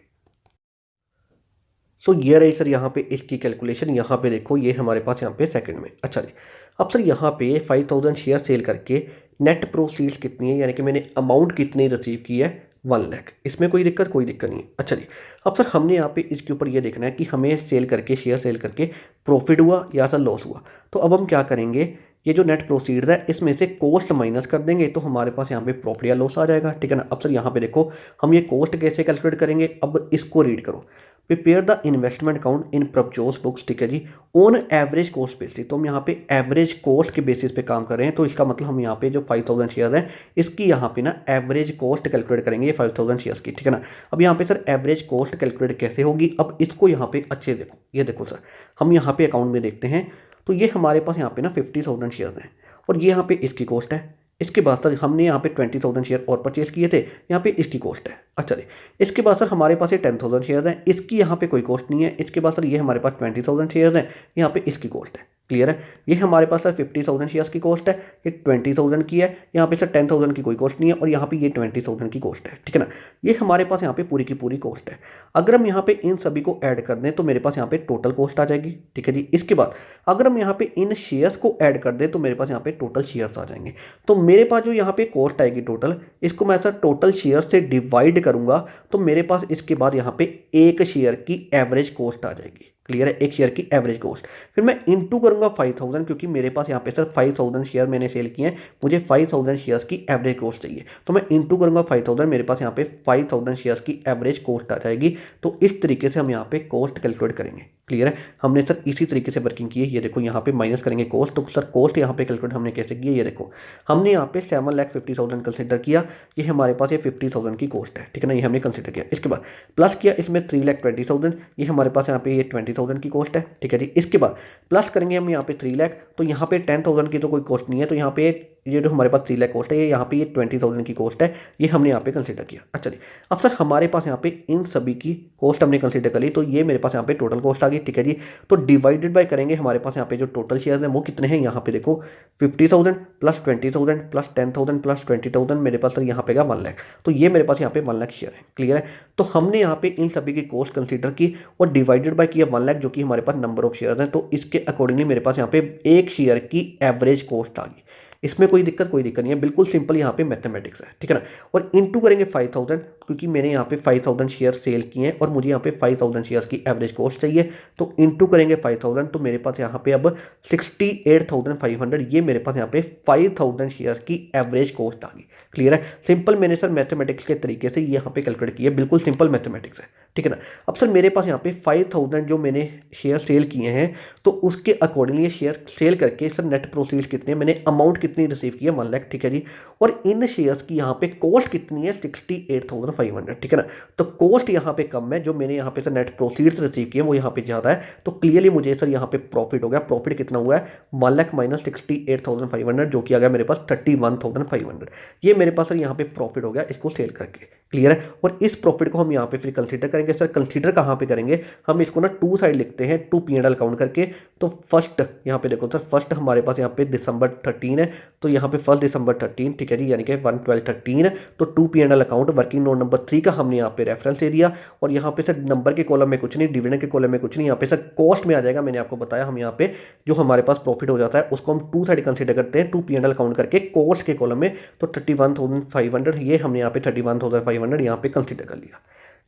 सो ये रही सर यहाँ पे इसकी कैलकुलेशन, यहाँ पे देखो ये हमारे पास यहाँ पे सेकंड में। अच्छा जी, अब सर यहाँ पे 5000 शेयर सेल करके नेट प्रोसीड्स कितनी है, यानी कि मैंने अमाउंट कितनी रिसीव की है 1 लाख। इसमें कोई दिक्कत नहीं है। अच्छा जी, अब सर हमने यहाँ पे इसके ऊपर ये देखना है कि हमें सेल करके शेयर सेल करके प्रॉफिट हुआ या सर लॉस हुआ। तो अब हम क्या करेंगे, ये जो नेट प्रोसीड्स है इसमें से कॉस्ट माइनस कर देंगे तो हमारे पास यहाँ पे प्रॉफिट या लॉस आ जाएगा, ठीक है ना। अब सर यहाँ पे देखो हम ये कॉस्ट कैसे कैलकुलेट करेंगे, अब इसको रीड करो। Prepare the investment account in Prabhjot books, ठीक है जी, ऑन एवरेज कॉस्ट बेसिस। तो हम यहाँ पे एवरेज कॉस्ट के बेसिस पे काम कर रहे हैं, तो इसका मतलब हम यहाँ पे जो 5000 शेयर है इसकी यहाँ पे ना एवरेज कॉस्ट कैलकुलेट करेंगे ये 5000 शेयर्स की, ठीक है ना। अब यहाँ पे सर एवरेज कॉस्ट कैलकुलेट कैसे होगी, अब इसको यहाँ पे अच्छे देखो, ये देखो सर हम यहाँ पे अकाउंट में देखते हैं तो ये हमारे पास यहाँ पे ना 50,000 शेयर हैं और ये यहाँ पे इसकी कॉस्ट है। इसके बाद सर हमने यहाँ पे 20,000 शेयर और परचेज किए थे, यहाँ पे इसकी कॉस्ट है। अच्छा जी, इसके बाद सर हमारे पास ये 10,000 शेयर हैं, इसकी यहाँ पे कोई कॉस्ट नहीं है। इसके बाद सर ये हमारे पास 20,000 शेयर हैं, यहाँ पे इसकी कॉस्ट है। क्लियर है, ये हमारे पास सर 50,000 शेयर्स की कॉस्ट है, ये 20,000 की है, यहाँ पे सर 10,000 की कोई कॉस्ट नहीं है और यहाँ पे ये 20,000 की कॉस्ट है, ठीक है ना। ये हमारे पास यहाँ पे पूरी की पूरी कॉस्ट है। अगर हम यहाँ पे इन सभी को ऐड कर दें तो मेरे पास यहाँ पे टोटल कॉस्ट आ जाएगी, ठीक है जी। इसके बाद अगर हम यहाँ पे इन शेयर्स को ऐड कर दें तो मेरे पास यहाँ पे टोटल शेयर्स आ जाएंगे। तो मेरे पास जो यहाँ पे कॉस्ट आएगी टोटल, इसको मैं सर टोटल शेयर से डिवाइड करूंगा तो मेरे पास इसके बाद यहाँ पे एक शेयर की एवरेज कॉस्ट आ जाएगी। क्लियर है, एक शेयर की एवरेज कॉस्ट। फिर मैं इंटू करूंगा 5000 क्योंकि मेरे पास यहाँ पे सर 5000 शेयर मैंने सेल किए हैं, मुझे 5000 शेयर्स की एवरेज कॉस्ट चाहिए। तो मैं इंटू करूंगा 5000, मेरे पास यहाँ पे 5000 शेयर्स की एवरेज कॉस्ट आ जाएगी। तो इस तरीके से हम यहाँ पे कॉस्ट कैलकुलेट करेंगे। क्लियर है, हमने सर इसी तरीके से वर्किंग की है। ये देखो यहाँ पे माइनस करेंगे कॉस्ट, तो सर कॉस्ट यहाँ पे कैलकुलेट हमने कैसे की है, ये देखो हमने यहाँ पे 7,50,000 कंसिडर किया, ये हमारे पास ये 50,000 की कॉस्ट है, ठीक है ना, ये हमने कंसिडर किया। इसके बाद प्लस किया इसमें 3,20,000, ये हमारे पास यहाँ पे ये 20,000 की कॉस्ट है, ठीक है जी। इसके बाद प्लस करेंगे हम यहाँ पे 3 लाख, तो यहाँ पे 10,000 की तो कोई कॉस्ट नहीं है, तो यहाँ पे ये जो हमारे पास 3 लाख कॉस्ट है, ये यहाँ पे ये 20,000 की कॉस्ट है, ये हमने यहाँ पे कंसिडर किया। अच्छा जी, अब सर हमारे पास यहाँ पे इन सभी की कॉस्ट हमने कंसिडर कर ली, तो ये मेरे पास यहाँ पे टोटल कॉस्ट आ गई, ठीक है जी। तो डिवाइडेड बाय करेंगे, हमारे पास यहाँ पे जो टोटल शेयर हैं वो कितने हैं, यहाँ पे देखो 50,000 प्लस 20,000 प्लस 10,000 प्लस 20,000, मेरे पास सर यहाँ पे 1 लाख, तो ये मेरे पास यहाँ पे 1 लाख शेयर है। क्लियर है, तो हमने यहाँ पे इन सभी की कॉस्ट कंसिडर की और डिवाइडेड बाय किया 1 लाख, जो कि हमारे पास नंबर ऑफ शेयर हैं, तो इसके अकॉर्डिंगली मेरे पास यहाँ पे एक शेयर की एवरेज कॉस्ट आ गई। इसमें कोई दिक्कत नहीं है, बिल्कुल सिंपल यहाँ पे मैथमेटिक्स है, ठीक है ना। और इनटू करेंगे 5,000 क्योंकि मैंने यहाँ पे 5,000 शेयर सेल किए हैं और मुझे यहाँ पे 5,000 शेयर्स की एवरेज कॉस्ट चाहिए, तो इनटू करेंगे 5,000, तो मेरे पास यहाँ पे अब 68,500, ये मेरे पास यहाँ पे 5,000 शेयर की एवरेज कॉस्ट आ गई। क्लियर है, सिंपल मैंने सर मैथमेटिक्स के तरीके से ये यहाँ पे कैलकुलेट किया, बिल्कुल सिंपल मैथमेटिक्स है, ठीक है ना। अब सर मेरे पास यहाँ पे 5,000 जो मैंने शेयर सेल किए हैं, तो उसके अकॉर्डिंगली ये शेयर सेल करके सर नेट प्रोसीड्स कितने, मैंने अमाउंट कितनी रिसीव की है 1 लाख, ठीक है जी। और इन शेयर्स की यहाँ पे कॉस्ट कितनी है 68,500, ठीक है ना। तो कॉस्ट यहाँ पे कम है, जो मैंने यहाँ पे सर नेट प्रोसीड्स रिसीव किए वो यहाँ पे ज़्यादा है, तो क्लियरली मुझे सर यहाँ पे प्रॉफिट हो गया। प्रॉफिट कितना हुआ है 1 लाख माइनस 68,500, जो कि आ गया मेरे पास 31,500, ये मेरे पास सर यहाँ पे प्रॉफिट हो गया इसको सेल करके। क्लियर है, और इस प्रॉफिट को हम यहाँ पे फिर कंसीडर करेंगे। सर कंसीडर कहाँ पे करेंगे, हम इसको ना टू साइड लिखते हैं, टू P&L अकाउंट करके। तो फर्स्ट यहाँ पे देखो सर, फर्स्ट हमारे पास यहाँ पे दिसंबर 13 है, तो यहाँ पे 1 दिसंबर 13, ठीक है जी, यानी कि 1/12/13, तो to P&L account working note number 3 का हमने यहाँ पे रेफरेंस दे दिया। और यहाँ पे सर नंबर के कॉलम में कुछ नहीं, डिविडेंड के कॉलम में कुछ नहीं, यहाँ पे सर कॉस्ट में आ जाएगा। मैंने आपको बताया हम यहाँ पे जो हमारे पास प्रॉफिट हो जाता है उसको हम टू साइड कंसीडर करते हैं, टू P&L अकाउंट करके कॉस्ट के कॉलम में। तो 31,500, ये हमने यहाँ पे 31,500 यहाँ पे कंसीडर कर लिया।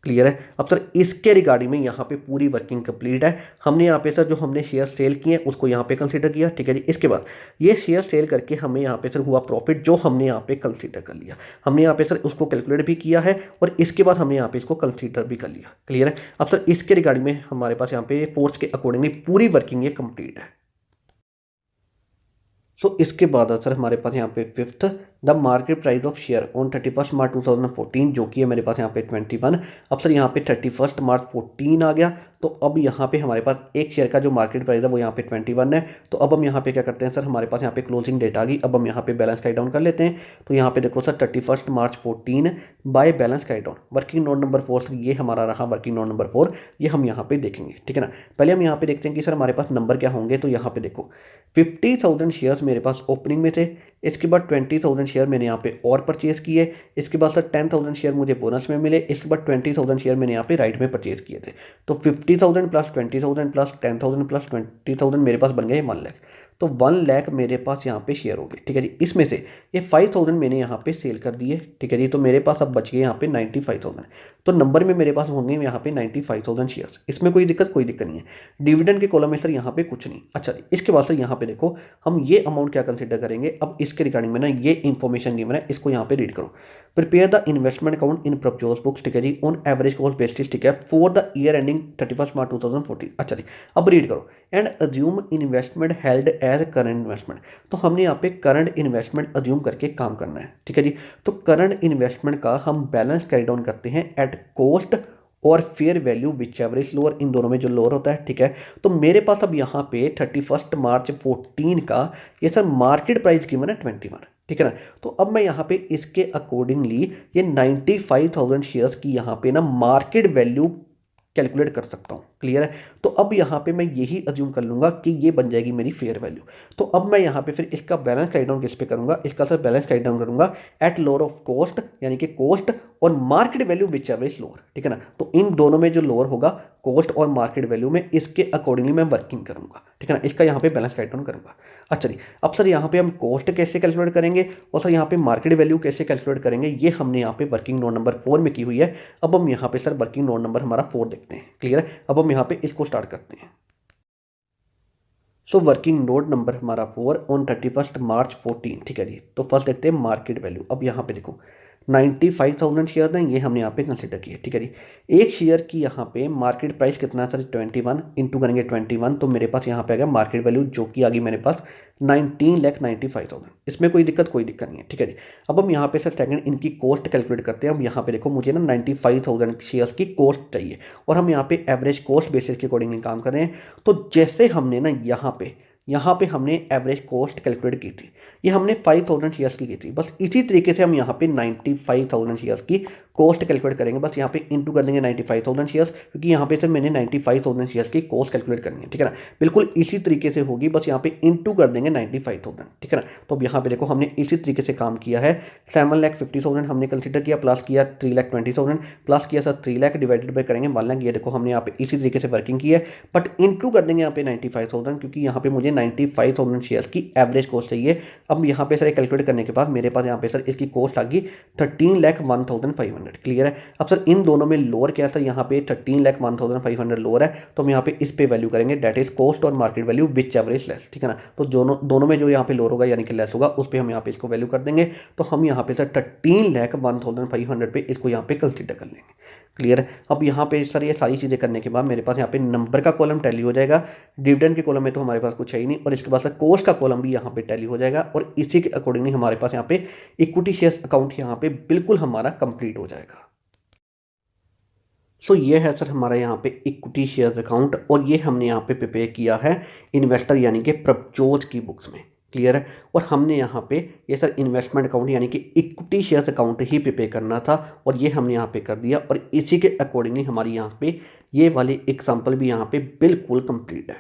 क्लियर है। अब सर इसके रिगार्डिंग में यहाँ पे पूरी वर्किंग कंप्लीट है। हमने यहाँ पे सर जो हमने शेयर सेल किए हैं उसको यहाँ पे कंसीडर किया, ठीक है जी। इसके बाद ये शेयर सेल करके हमें यहाँ पे सर हुआ प्रॉफिट जो हमने यहाँ पे कंसीडर कर लिया। हमने यहाँ पे सर उसको कैलकुलेट भी किया है और इसके बाद हमने यहाँ पे इसको कंसीडर भी कर लिया। क्लियर है। अब सर इसके रिगार्डिंग में हमारे पास यहाँ पे फोर्स के अकॉर्डिंगली पूरी वर्किंग ये कंप्लीट है। सो इसके बाद सर हमारे पास यहाँ पे fifth, the market price of share on 31 March 2014, जो कि है मेरे पास यहाँ पे 21। अब सर यहाँ पे 31 मार्च 14 आ गया, तो अब यहाँ पे हमारे पास एक शेयर का जो मार्केट प्राइस है वो यहाँ पे 21 है। तो अब हम यहाँ पे क्या करते हैं सर, हमारे पास यहाँ पे क्लोजिंग डेट आ गई। अब हम यहाँ पे बैलेंस राइट डाउन कर लेते हैं। तो यहाँ पे देखो sir 31 March 14 by balance write down, working note number 4, ये हमारा रहा वर्किंग नोट नंबर 4, ये हम यहाँ पे देखेंगे, ठीक है ना। पहले हम यहाँ पे देखते हैं कि सर हमारे पास नंबर क्या होंगे। तो यहाँ पे देखो 50,000 शेयर्स मेरे पास ओपनिंग में थे, इसके बाद 20,000 शेयर मैंने यहाँ पे और परचेज किए, इसके बाद सर 10,000 शेयर मुझे बोनस में मिले, इसके बाद 20,000 शेयर मैंने यहाँ पे राइट में परचेज किए थे। तो 50,000 प्लस 20,000 प्लस 10,000 प्लस 20,000 मेरे पास बन गए 1 लाख। तो 1 लाख मेरे पास यहाँ पे शेयर हो गए, ठीक है जी। इसमें से ये 5,000 मैंने यहाँ पे सेल कर दिए, ठीक है जी। तो मेरे पास अब बच गए यहाँ पे 95,000। तो नंबर में मेरे पास होंगे यहाँ पे 95,000 शेयर्स, इसमें कोई दिक्कत नहीं है। डिविडेंड के कॉलम में सर यहाँ पे कुछ नहीं। अच्छा इसके बाद सर यहाँ पे देखो हम ये अमाउंट क्या कंसिडर करेंगे। अब इसके रिगार्डिंग में ना ये इन्फॉर्मेशन गिवन है, इसको यहाँ पे रीड करो। Prepare the investment account in profit books, ठीक है जी, ऑन एवरेज कॉस्ट बेसिस, ठीक है, for the year ending 31 March 2014। अच्छा जी, अब रीड करो। And assume investment held as current investment. तो हमने यहाँ पे करंट इन्वेस्टमेंट अज्यूम करके काम करना है, ठीक है जी। तो करंट इन्वेस्टमेंट का हम बैलेंस कैरी डाउन करते हैं एट कॉस्ट और fair value which average lower, इन दोनों में जो लोअर होता है, ठीक है। तो मेरे पास अब यहाँ पे 31 मार्च 14 का ये सर मार्केट प्राइस गिवन है 21, ठीक है ना। तो अब मैं यहाँ पे इसके अकॉर्डिंगली ये 95,000 शेयर्स की यहाँ पे ना मार्केट वैल्यू कैलकुलेट कर सकता हूँ। क्लियर है। तो अब यहाँ पे मैं यही अज्यूम कर लूंगा कि ये बन जाएगी मेरी फेयर वैल्यू। तो अब मैं यहाँ पे फिर इसका बैलेंस राइट डाउन किस पे करूंगा, इसका सर बैलेंस राइट डाउन करूंगा एट लोअर ऑफ कॉस्ट, यानी कि कॉस्ट और market value which average lower, ठीक है ना। तो इन दोनों में जो लोअर होगा कॉस्ट और मार्केट वैल्यू में, इसके अकॉर्डिंगली मैं वर्किंग करूंगा, ठीक है ना। इसका यहाँ पे बैलेंस राइट डाउन करूंगा। अच्छा जी, अब सर यहाँ पे हम कॉस्ट कैसे कैलकुलेट करेंगे और सर यहाँ पे मार्केट वैल्यू कैसे कैलकुलेट करेंगे, ये हमने यहाँ पे वर्किंग नोट नंबर 4 में की हुई है। अब हम यहाँ पे सर वर्किंग नोट नंबर हमारा 4 देखते हैं। क्लियर है। अब हम यहाँ पे इसको स्टार्ट करते हैं। सो वर्किंग नोट नंबर हमारा 4 ऑन 31 मार्च 14, ठीक है जी। तो फर्स्ट देखते हैं मार्केट वैल्यू। अब यहाँ पे देखो 95,000 शेयर हैं, ये हमने यहाँ पे कंसिडर किए, ठीक है जी। एक शेयर की यहाँ पे मार्केट प्राइस कितना है सर 21, इंटू करेंगे 21, तो मेरे पास यहाँ पे आ गया मार्केट वैल्यू जो कि आ गई मेरे पास 19,95,000। इसमें कोई दिक्कत नहीं है, ठीक है जी। अब हम यहाँ पे सर सेकंड इनकी कॉस्ट कैलकुलेट करते हैं। अब यहाँ पे देखो मुझे ना 95,000 शेयर्स की कॉस्ट चाहिए और हम यहाँ पे एवरेज कॉस्ट बेसिस के अकॉर्डिंगली काम कर रहे हैं। तो जैसे हमने ना यहाँ पे हमने एवरेज कॉस्ट कैलकुलेट की थी, ये हमने 5,000 शेयर्स की थी। बस इसी तरीके से हम यहाँ पे 95,000 शेयर्स की कॉस्ट कैलकुलेट करेंगे। बस यहाँ पे इंटू कर देंगे 95,000 शेयर्स, क्योंकि यहाँ पे सर मैंने 95,000 शेयर्स की कॉस्ट कैलकुलेट करनी है, ठीक है ना। बिल्कुल इसी तरीके से होगी, बस यहाँ पे इंटू कर देंगे 95,000, ठीक है ना। तो अब यहाँ पे देखो हमने इसी तरीके से काम किया है। 7,50,000 हमने कंसिडर किया, प्लस किया 3,20,000, प्लस किया सर 3 लाख, डिवाइडेड बाई करेंगे 1 लाख। ये देखो हमने यहाँ पे इसी तरीके से वर्किंग की है, बट इंटू कर देंगे यहाँ पे 95,000, क्योंकि यहाँ पे मुझे 95,000 शेयर्स की एवरेज कॉस्ट चाहिए। अब यहाँ पे सर कैलकुलेट करने के बाद मेरे पास यहाँ पे सर इसकी कॉस्ट आ गई 13,01,500। क्लियर है। अब सर इन दोनों में लोअर क्या है सर, यहाँ पे 13,01,500 लोअर है, तो हम यहाँ पे इस पे वैल्यू करेंगे डेट इज कॉस्ट और market value which average less, ठीक है ना। तो दोनों में जो यहाँ पे लोअर होगा यानी कि लेस होगा, उस पर हम यहाँ पे इसको वैल्यू कर देंगे। तो हम यहाँ पे सर 13,01,500 पे इसको यहाँ पे कंसिडर कर लेंगे। क्लियर है। अब यहाँ पे सर ये सारी चीज़ें करने के बाद मेरे पास यहाँ पे नंबर का कॉलम टैली हो जाएगा, डिविडेंड के कॉलम में तो हमारे पास कुछ है ही नहीं, और इसके बाद सर कॉस्ट का कॉलम भी यहाँ पे टैली हो जाएगा, और इसी के अकॉर्डिंगली हमारे पास यहाँ पे इक्विटी शेयर्स अकाउंट यहाँ पे बिल्कुल हमारा कंप्लीट हो जाएगा। सो ये है सर हमारा यहाँ पे इक्विटी शेयर्स अकाउंट, और ये हमने यहाँ पे प्रिपेयर किया है इन्वेस्टर यानी कि प्रभजोत की बुक्स में। क्लियर है। और हमने यहाँ पे ये सर इन्वेस्टमेंट अकाउंट यानी कि इक्विटी शेयर्स अकाउंट ही प्रिपेयर करना था, और ये हमने यहाँ पे कर दिया, और इसी के अकॉर्डिंगली हमारी यहाँ पे ये वाली एग्जाम्पल भी यहाँ पे बिल्कुल कंप्लीट है।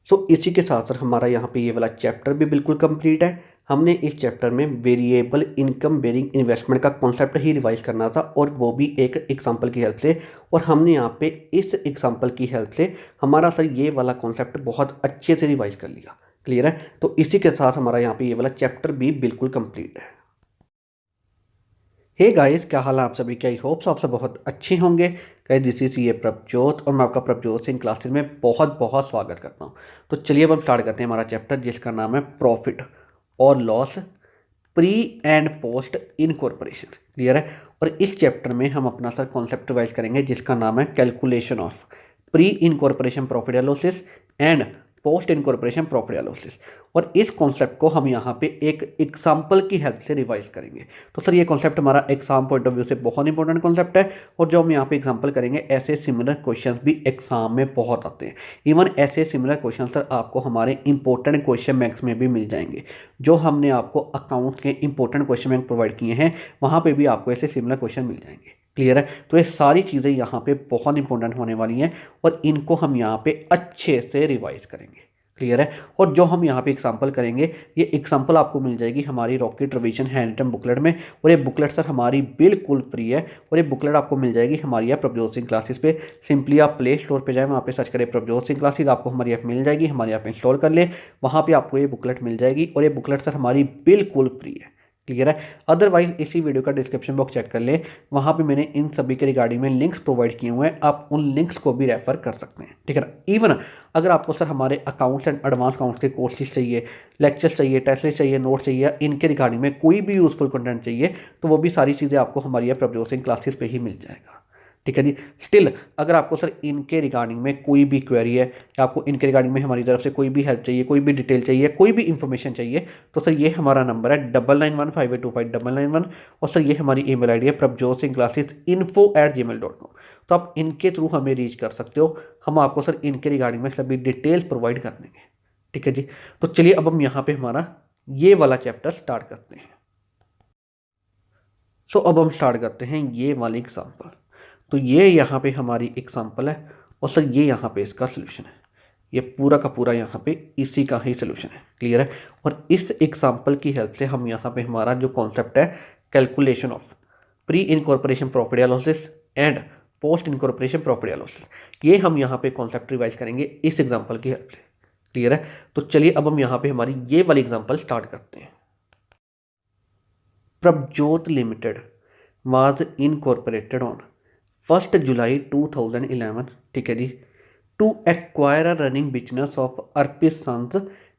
सो इसी के साथ सर हमारा यहाँ पे ये वाला चैप्टर भी बिल्कुल कंप्लीट है। हमने इस चैप्टर में वेरिएबल इनकम बेरिंग इन्वेस्टमेंट का कॉन्सेप्ट ही रिवाइज करना था, और वो भी एक एग्जांपल की हेल्प से, और हमने यहाँ पे इस एग्जांपल की हेल्प से हमारा सर ये वाला कॉन्सेप्ट बहुत अच्छे से रिवाइज कर लिया। क्लियर है। तो इसी के साथ हमारा यहाँ पे ये वाला चैप्टर भी बिल्कुल कंप्लीट है। हे गाइस, क्या हाल है आप सभी के? आई होप्स आप सब बहुत अच्छे होंगे। गाइस, दिस इज ये प्रभजोत और मैं आपका प्रभजोत सिंह क्लासेस में बहुत बहुत स्वागत करता हूं। तो चलिए अब हम स्टार्ट करते हैं हमारा चैप्टर जिसका नाम है प्रॉफिट और loss pre and post incorporation. Clear है? और इस चैप्टर में हम अपना सर कॉन्सेप्ट रिवाइज करेंगे जिसका नाम है calculation of pre incorporation profit and losses and post incorporation profit and losses. और इस कॉन्सेप्ट को हम यहाँ पे एक एग्जाम्पल की हेल्प से रिवाइज करेंगे। तो सर ये कॉन्सेप्ट हमारा एग्जाम पॉइंट ऑफ व्यू से बहुत इंपॉर्टेंट कॉन्सेप्ट है और जो हम यहाँ पे एग्जाम्पल करेंगे ऐसे सिमिलर क्वेश्चंस भी एग्जाम में बहुत आते हैं। इवन ऐसे सिमिलर क्वेश्चन सर आपको हमारे इंपॉर्टेंट क्वेश्चन बैंक्स में भी मिल जाएंगे। जो हमने आपको अकाउंट के इंपॉर्टेंट क्वेश्चन बैंक प्रोवाइड किए हैं वहाँ पर भी आपको ऐसे सिमिलर क्वेश्चन मिल जाएंगे। क्लियर है? तो ये सारी चीज़ें यहाँ पे बहुत इंपॉर्टेंट होने वाली हैं और इनको हम यहाँ पे अच्छे से रिवाइज करेंगे। क्लियर है? और जो हम यहाँ पे एग्जांपल करेंगे ये एग्जांपल आपको मिल जाएगी हमारी rocket revision handwritten booklet में। और ये बुकलेट सर हमारी बिल्कुल फ्री है और ये बुकलेट आपको मिल जाएगी हमारी ऐप प्रभजोत सिंह क्लासेस पे। सिंपली आप प्ले स्टोर पे जाएं, वहाँ पे सर्च करें प्रभजोत सिंह क्लासेस, आपको हमारी ऐप मिल जाएगी। हमारी ऐप इंस्टॉल कर लें, वहाँ पर आपको ये बुकलेट मिल जाएगी और ये बुकलेट सर हमारी बिल्कुल फ्री है। क्लियर है? अदरवाइज इसी वीडियो का डिस्क्रिप्शन बॉक्स चेक कर लें, वहाँ पे मैंने इन सभी के रिगार्डिंग में लिंक्स प्रोवाइड किए हुए हैं, आप उन लिंक्स को भी रेफर कर सकते हैं। ठीक है ना? इवन अगर आपको सर हमारे अकाउंट्स एंड एडवांस अकाउंट्स के कोर्सेज चाहिए, लेक्चर्स चाहिए, टेस्ट चाहिए, नोट्स चाहिए या इनके रिगार्डिंग में कोई भी यूजफुल कंटेंट चाहिए तो वो भी सारी चीज़ें आपको हमारी प्रभजोत सिंह क्लासेस पे ही मिल जाएगा। ठीक है जी। स्टिल अगर आपको सर इनके रिगार्डिंग में कोई भी क्वेरी है या आपको इनके रिगार्डिंग में हमारी तरफ से कोई भी हेल्प चाहिए, कोई भी डिटेल चाहिए, कोई भी इन्फॉर्मेशन चाहिए तो सर ये हमारा नंबर है 9915825991 और सर ये हमारी ईमेल आईडी है prabjotsinhclassesinfo@gmail.com। तो आप इनके थ्रू हमें रीच कर सकते हो। हम आपको सर इनके रिगार्डिंग में सभी डिटेल्स प्रोवाइड कर देंगे। ठीक है जी। तो चलिए अब हम यहाँ पे हमारा ये वाला चैप्टर स्टार्ट करते हैं। सो अब हम स्टार्ट करते हैं ये वाली एग्जाम्पल। तो ये यहाँ पे हमारी एग्जाम्पल है और सर ये यहाँ पे इसका सोल्यूशन है। ये पूरा का पूरा यहाँ पे इसी का ही सोल्यूशन है। क्लियर है? और इस एग्जाम्पल की हेल्प से हम यहाँ पे हमारा जो कॉन्सेप्ट है calculation of pre incorporation profit या losses and post incorporation profit या लॉसेस, ये हम यहाँ पे कॉन्सेप्ट रिवाइज करेंगे इस एग्जाम्पल की हेल्प से। क्लियर है? तो चलिए अब हम यहाँ पे हमारी ये वाली एग्जाम्पल स्टार्ट करते हैं। Prabhjot limited was incorporated on 1 July 2011। ठीक है जी। To acquire a running business of Arpit sons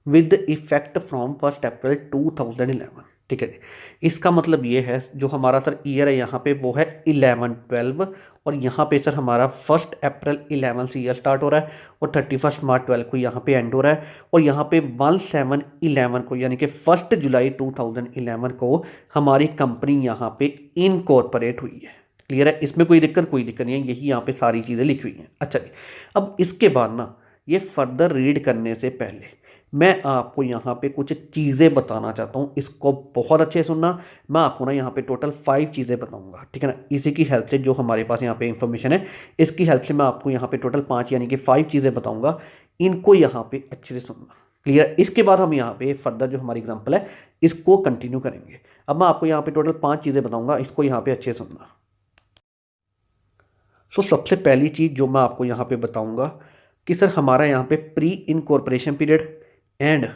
with effect from 1 April 2011। ठीक है जी। इसका मतलब ये है जो हमारा सर ईयर है यहाँ पे वो है 11-12 और यहाँ पे सर हमारा 1 अप्रैल 11 से ईयर स्टार्ट हो रहा है और 31 मार्च 12 को यहाँ पे एंड हो रहा है और यहाँ पे 17-11 को यानी कि 1 जुलाई 2011 को हमारी कंपनी यहाँ पे इनकॉर्पोरेट हुई है। क्लियर है? इसमें कोई दिक्कत नहीं है, यही यहाँ पे सारी चीज़ें लिखी हुई हैं। अच्छा जी। अब इसके बाद ना ये फर्दर रीड करने से पहले मैं आपको यहाँ पे कुछ चीज़ें बताना चाहता हूँ, इसको बहुत अच्छे से सुनना। मैं आपको ना यहाँ पे टोटल 5 चीज़ें बताऊँगा। ठीक है ना? इसी की हेल्प से जो हमारे पास यहाँ पे इंफॉर्मेशन है इसकी हेल्प से मैं आपको यहाँ पे टोटल 5 यानी कि 5 चीज़ें बताऊँगा। इनको यहाँ पे अच्छे से सुनना। क्लियर? इसके बाद हम यहाँ पे फर्दर जो हमारी एग्जाम्पल है इसको कंटिन्यू करेंगे। अब मैं आपको यहाँ पे टोटल 5 चीज़ें बताऊँगा, इसको यहाँ पे अच्छे से सुनना। सबसे पहली चीज़ जो मैं आपको यहाँ पे बताऊँगा कि सर हमारा यहाँ पे pre incorporation period and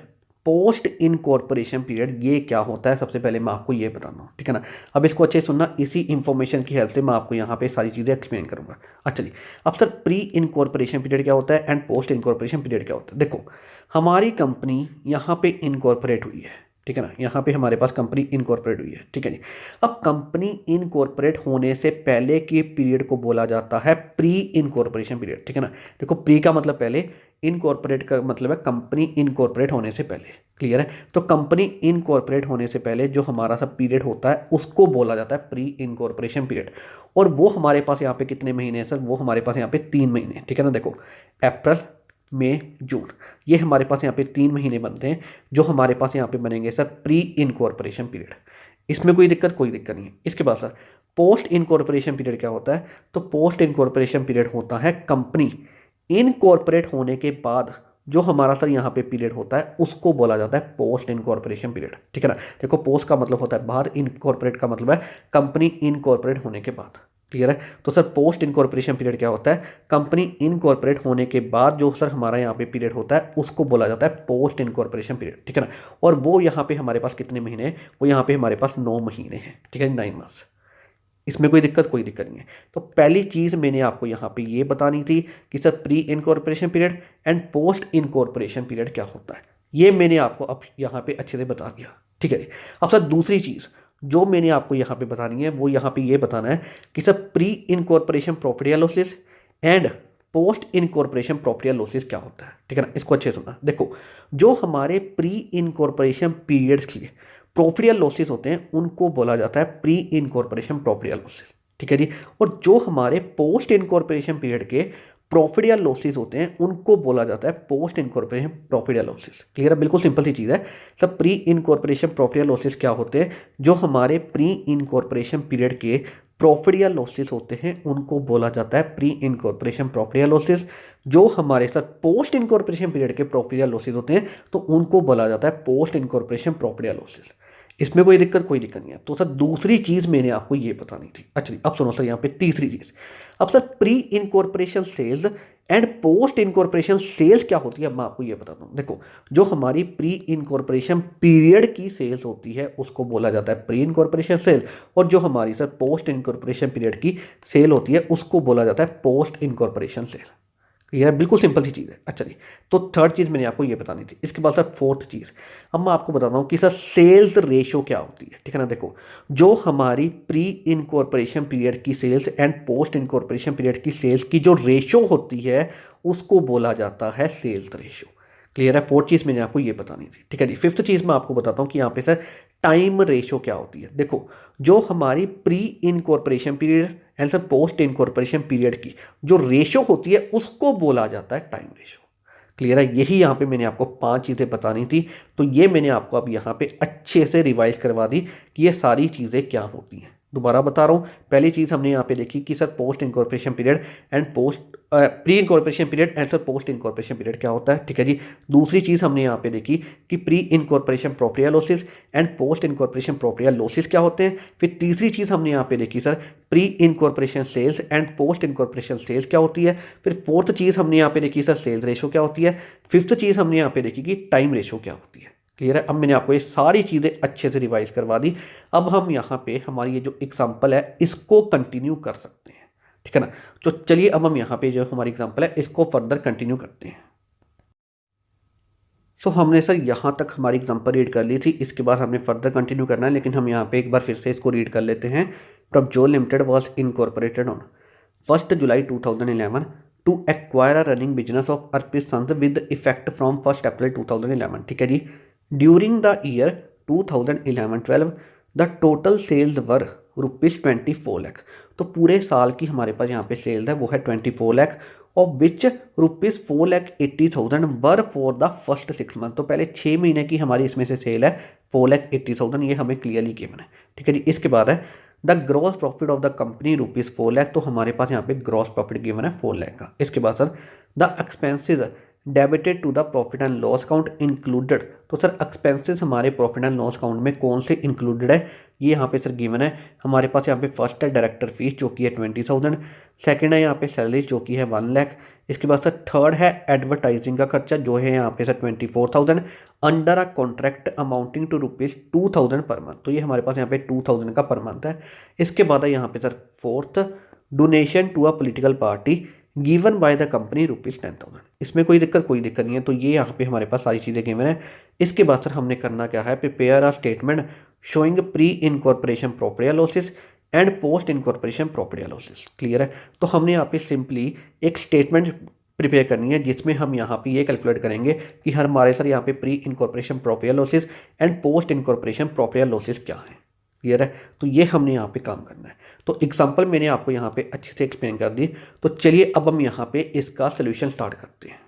post incorporation period ये क्या होता है, सबसे पहले मैं आपको ये बताना हूँ। ठीक है ना? अब इसको अच्छे से सुनना, इसी इंफॉर्मेशन की हेल्प से मैं आपको यहाँ पे सारी चीज़ें एक्सप्लेन करूँगा। अच्छा जी। अब सर प्री इनकॉर्पोरेशन पीरियड क्या होता है एंड पोस्ट इनकॉर्पोरेशन पीरियड क्या होता है? देखो हमारी कंपनी यहाँ पे इनकॉर्पोरेट हुई है। ठीक है ना? यहाँ पे हमारे पास कंपनी इनकॉर्पोरेट हुई है। ठीक है जी। अब कंपनी इनकॉर्पोरेट होने से पहले के पीरियड को बोला जाता है प्री इनकॉर्पोरेशन पीरियड। ठीक है ना? देखो प्री का मतलब पहले, इनकॉर्पोरेट का मतलब है कंपनी इनकॉर्पोरेट होने से पहले। क्लियर है? तो कंपनी इनकॉर्पोरेट होने से पहले जो हमारा सब पीरियड होता है उसको बोला जाता है प्री इनकॉर्पोरेशन पीरियड। और वो हमारे पास यहाँ पे कितने महीने हैं सर? वो हमारे पास यहाँ पे 3 महीने। ठीक है ना? देखो अप्रैल, मई, जून, ये हमारे पास यहाँ पे 3 महीने बनते हैं जो हमारे पास यहाँ पे बनेंगे सर प्री इनकॉर्पोरेशन पीरियड। इसमें कोई दिक्कत नहीं है। इसके बाद सर पोस्ट इनकॉर्पोरेशन पीरियड क्या होता है? तो पोस्ट इनकॉर्पोरेशन पीरियड होता है कंपनी इनकॉर्पोरेट होने के बाद जो हमारा सर यहाँ पे पीरियड होता है उसको बोला जाता है पोस्ट इनकॉर्पोरेशन पीरियड। ठीक है ना? देखो पोस्ट का मतलब होता है बाहर, इनकॉर्पोरेट का मतलब है कंपनी इनकॉर्पोरेट होने के बाद। क्लियर है? तो सर पोस्ट इनकॉर्पोरेशन पीरियड क्या होता है? कंपनी इनकॉर्पोरेट होने के बाद जो सर हमारा यहाँ पे पीरियड होता है उसको बोला जाता है पोस्ट इनकॉर्पोरेशन पीरियड। ठीक है ना? और वो यहाँ पे हमारे पास कितने महीने हैं? वो यहाँ पे हमारे पास 9 महीने हैं। ठीक है? 9 मंथ्स। इसमें कोई दिक्कत नहीं है। तो पहली चीज़ मैंने आपको यहाँ पे ये बतानी थी कि sir pre incorporation period and post incorporation period क्या होता है, ये मैंने आपको अब यहाँ पे अच्छे से बता दिया, ठीक है जी। अब सर दूसरी चीज़ जो मैंने आपको यहाँ पे बतानी है वो यहाँ पे ये बताना है कि सर प्री इनकॉर्पोरेशन प्रॉफिट या losses and post incorporation profit या लॉसेस क्या होता है, ठीक है ना। इसको अच्छे सुना। देखो, जो हमारे प्री इनकॉर्पोरेशन पीरियड्स के लिए प्रॉफिट या लॉसेस होते हैं उनको बोला जाता है प्री इनकॉर्पोरेशन प्रॉफिट या लॉसेस, ठीक है जी। और जो हमारे पोस्ट इनकॉर्पोरेशन पीरियड के प्रॉफिट या लॉसेस होते हैं उनको बोला जाता है पोस्ट इनकॉर्पोरेशन प्रॉफिट या लॉसेस। क्लियर है, बिल्कुल सिंपल सी चीज़ है। सब प्री इनकॉर्पोरेशन प्रॉफिट या लॉसेस क्या होते हैं, जो हमारे प्री इनकॉर्पोरेशन पीरियड के प्रॉफिट या लॉसेस होते हैं उनको बोला जाता है प्री इनकॉर्पोरेशन प्रॉफिट या लॉसेस। जो हमारे सर पोस्ट इनकॉर्पोरेशन पीरियड के प्रॉफिट या लॉसेस होते हैं तो उनको बोला जाता है पोस्ट इनकॉर्पोरेशन प्रॉफिट या लॉसेस। इसमें कोई दिक्कत नहीं है। तो सर दूसरी चीज़ मैंने आपको ये बतानी थी। अच्छा, अब सुनो सर यहाँ पे तीसरी चीज़। अब sir pre incorporation sales and post incorporation sales क्या होती है, मैं आपको ये बताता हूँ। देखो, जो हमारी प्री इनकॉर्पोरेशन पीरियड की सेल्स होती है उसको बोला जाता है प्री इनकॉर्पोरेशन सेल, और जो हमारी सर पोस्ट इनकॉर्पोरेशन पीरियड की सेल होती है उसको बोला जाता है पोस्ट इनकॉर्पोरेशन सेल। ये बिल्कुल सिंपल सी चीज़ है। अच्छा जी, तो थर्ड चीज़ मैंने आपको ये बतानी थी। इसके बाद सर फोर्थ चीज़ अब मैं आपको बताता हूँ कि सर सेल्स रेशो क्या होती है, ठीक है ना। देखो, जो हमारी प्री इनकॉर्पोरेशन पीरियड की sales and post incorporation period की सेल्स की जो रेशो होती है उसको बोला जाता है सेल्स रेशो। क्लियर है, फोर्थ चीज़ मैंने आपको ये बतानी थी, ठीक है जी। फिफ्थ चीज़ मैं आपको बताता हूँ कि यहाँ पे सर टाइम रेशो क्या होती है। देखो, जो हमारी pre incorporation period and sir post incorporation period की जो रेशो होती है उसको बोला जाता है टाइम रेशो। क्लियर है, यही यहाँ पे मैंने आपको 5 चीज़ें बतानी थी। तो ये मैंने आपको अब यहाँ पे अच्छे से रिवाइज करवा दी कि ये सारी चीज़ें क्या होती हैं। दोबारा बता रहा हूँ, पहली चीज़ हमने यहाँ पे देखी कि sir post incorporation period and post pre incorporation period and sir post incorporation period क्या होता है, ठीक है जी। दूसरी चीज़ हमने यहाँ पे देखी कि प्री इनकॉर्पोरेशन प्रॉफिट या losses and post incorporation profit या लॉसेस क्या होते हैं। फिर तीसरी चीज़ हमने यहाँ पे देखी sir pre incorporation sales and post incorporation sales क्या होती है। फिर फोर्थ चीज़ हमने यहाँ पे देखी सर सेल्स रेशो क्या होती है। फिफ्थ चीज़ हमने यहाँ पे देखी कि टाइम रेशो क्या होती है। क्लियर है, अब मैंने आपको ये सारी चीज़ें अच्छे से रिवाइज करवा दी। अब हम यहाँ पे हमारी ये जो एग्जाम्पल है इसको कंटिन्यू कर सकते हैं, ठीक है ना। तो चलिए अब हम यहाँ पे जो हमारी एग्जाम्पल है इसको फर्दर कंटिन्यू करते हैं। सो हमने सर यहाँ तक हमारी एग्जाम्पल रीड कर ली थी, इसके बाद हमने फर्दर कंटिन्यू करना है, लेकिन हम यहाँ पे एक बार फिर से इसको रीड कर लेते हैं। Prabhjot limited was incorporated on 1 July 2011 to acquire a running business of Arpit sons with effect from 1 April 2011, ठीक है जी। During the year 2011-12 the total sales were ₹24 lakh. तो पूरे साल की हमारे पास यहाँ पे सेल्स है वो है 24 lakh, of which ₹4,80,000 were for the first 6 month. तो पहले 6 महीने की हमारी इसमें से सेल है 4,80,000, ये हमें क्लियरली गिवन है, ठीक है जी। इसके बाद है the gross profit of the company ₹4 lakh. तो हमारे पास यहाँ पे ग्रॉस प्रॉफिट गिवन है 4 लाख का। इसके बाद sir the expenses debited to the profit and loss account included. तो सर एक्सपेंसेस हमारे प्रॉफिट एंड लॉस अकाउंट में कौन से इंक्लूडेड है, ये यहाँ पे सर गिवन है। हमारे पास यहाँ पे फर्स्ट है डायरेक्टर फीस जो कि है 20,000, सेकंड है यहाँ पे सैलरी जो कि है 1 लाख। इसके बाद सर थर्ड है एडवर्टाइजिंग का खर्चा जो है यहाँ पे sir 24,000 under a contract amounting to ₹2,000 per month. तो ये हमारे पास यहाँ पे 2,000 का पर मंथ है। इसके बाद है यहाँ पे sir fourth donation to a political party given by the company ₹10,000। इसमें कोई दिक्कत नहीं है। तो ये यहाँ पे हमारे पास सारी चीज़ें गिवन है। इसके बाद सर हमने करना क्या है, prepare a statement showing pre incorporation profit या losses and post incorporation profit या लॉसेस। क्लियर है, तो हमने यहाँ पे सिंपली एक स्टेटमेंट प्रिपेयर करनी है जिसमें हम यहाँ पे ये कैलकुलेट करेंगे कि हमारे सर यहाँ पे प्री इनकॉर्पोरेशन प्रॉफिट या losses and post incorporation profit या लॉसेस क्या है। क्लियर है, तो ये हमने यहाँ पे काम करना है। तो एग्जांपल मैंने आपको यहाँ पे अच्छे से एक्सप्लेन कर दी। तो चलिए अब हम यहाँ पे इसका सोल्यूशन स्टार्ट करते हैं।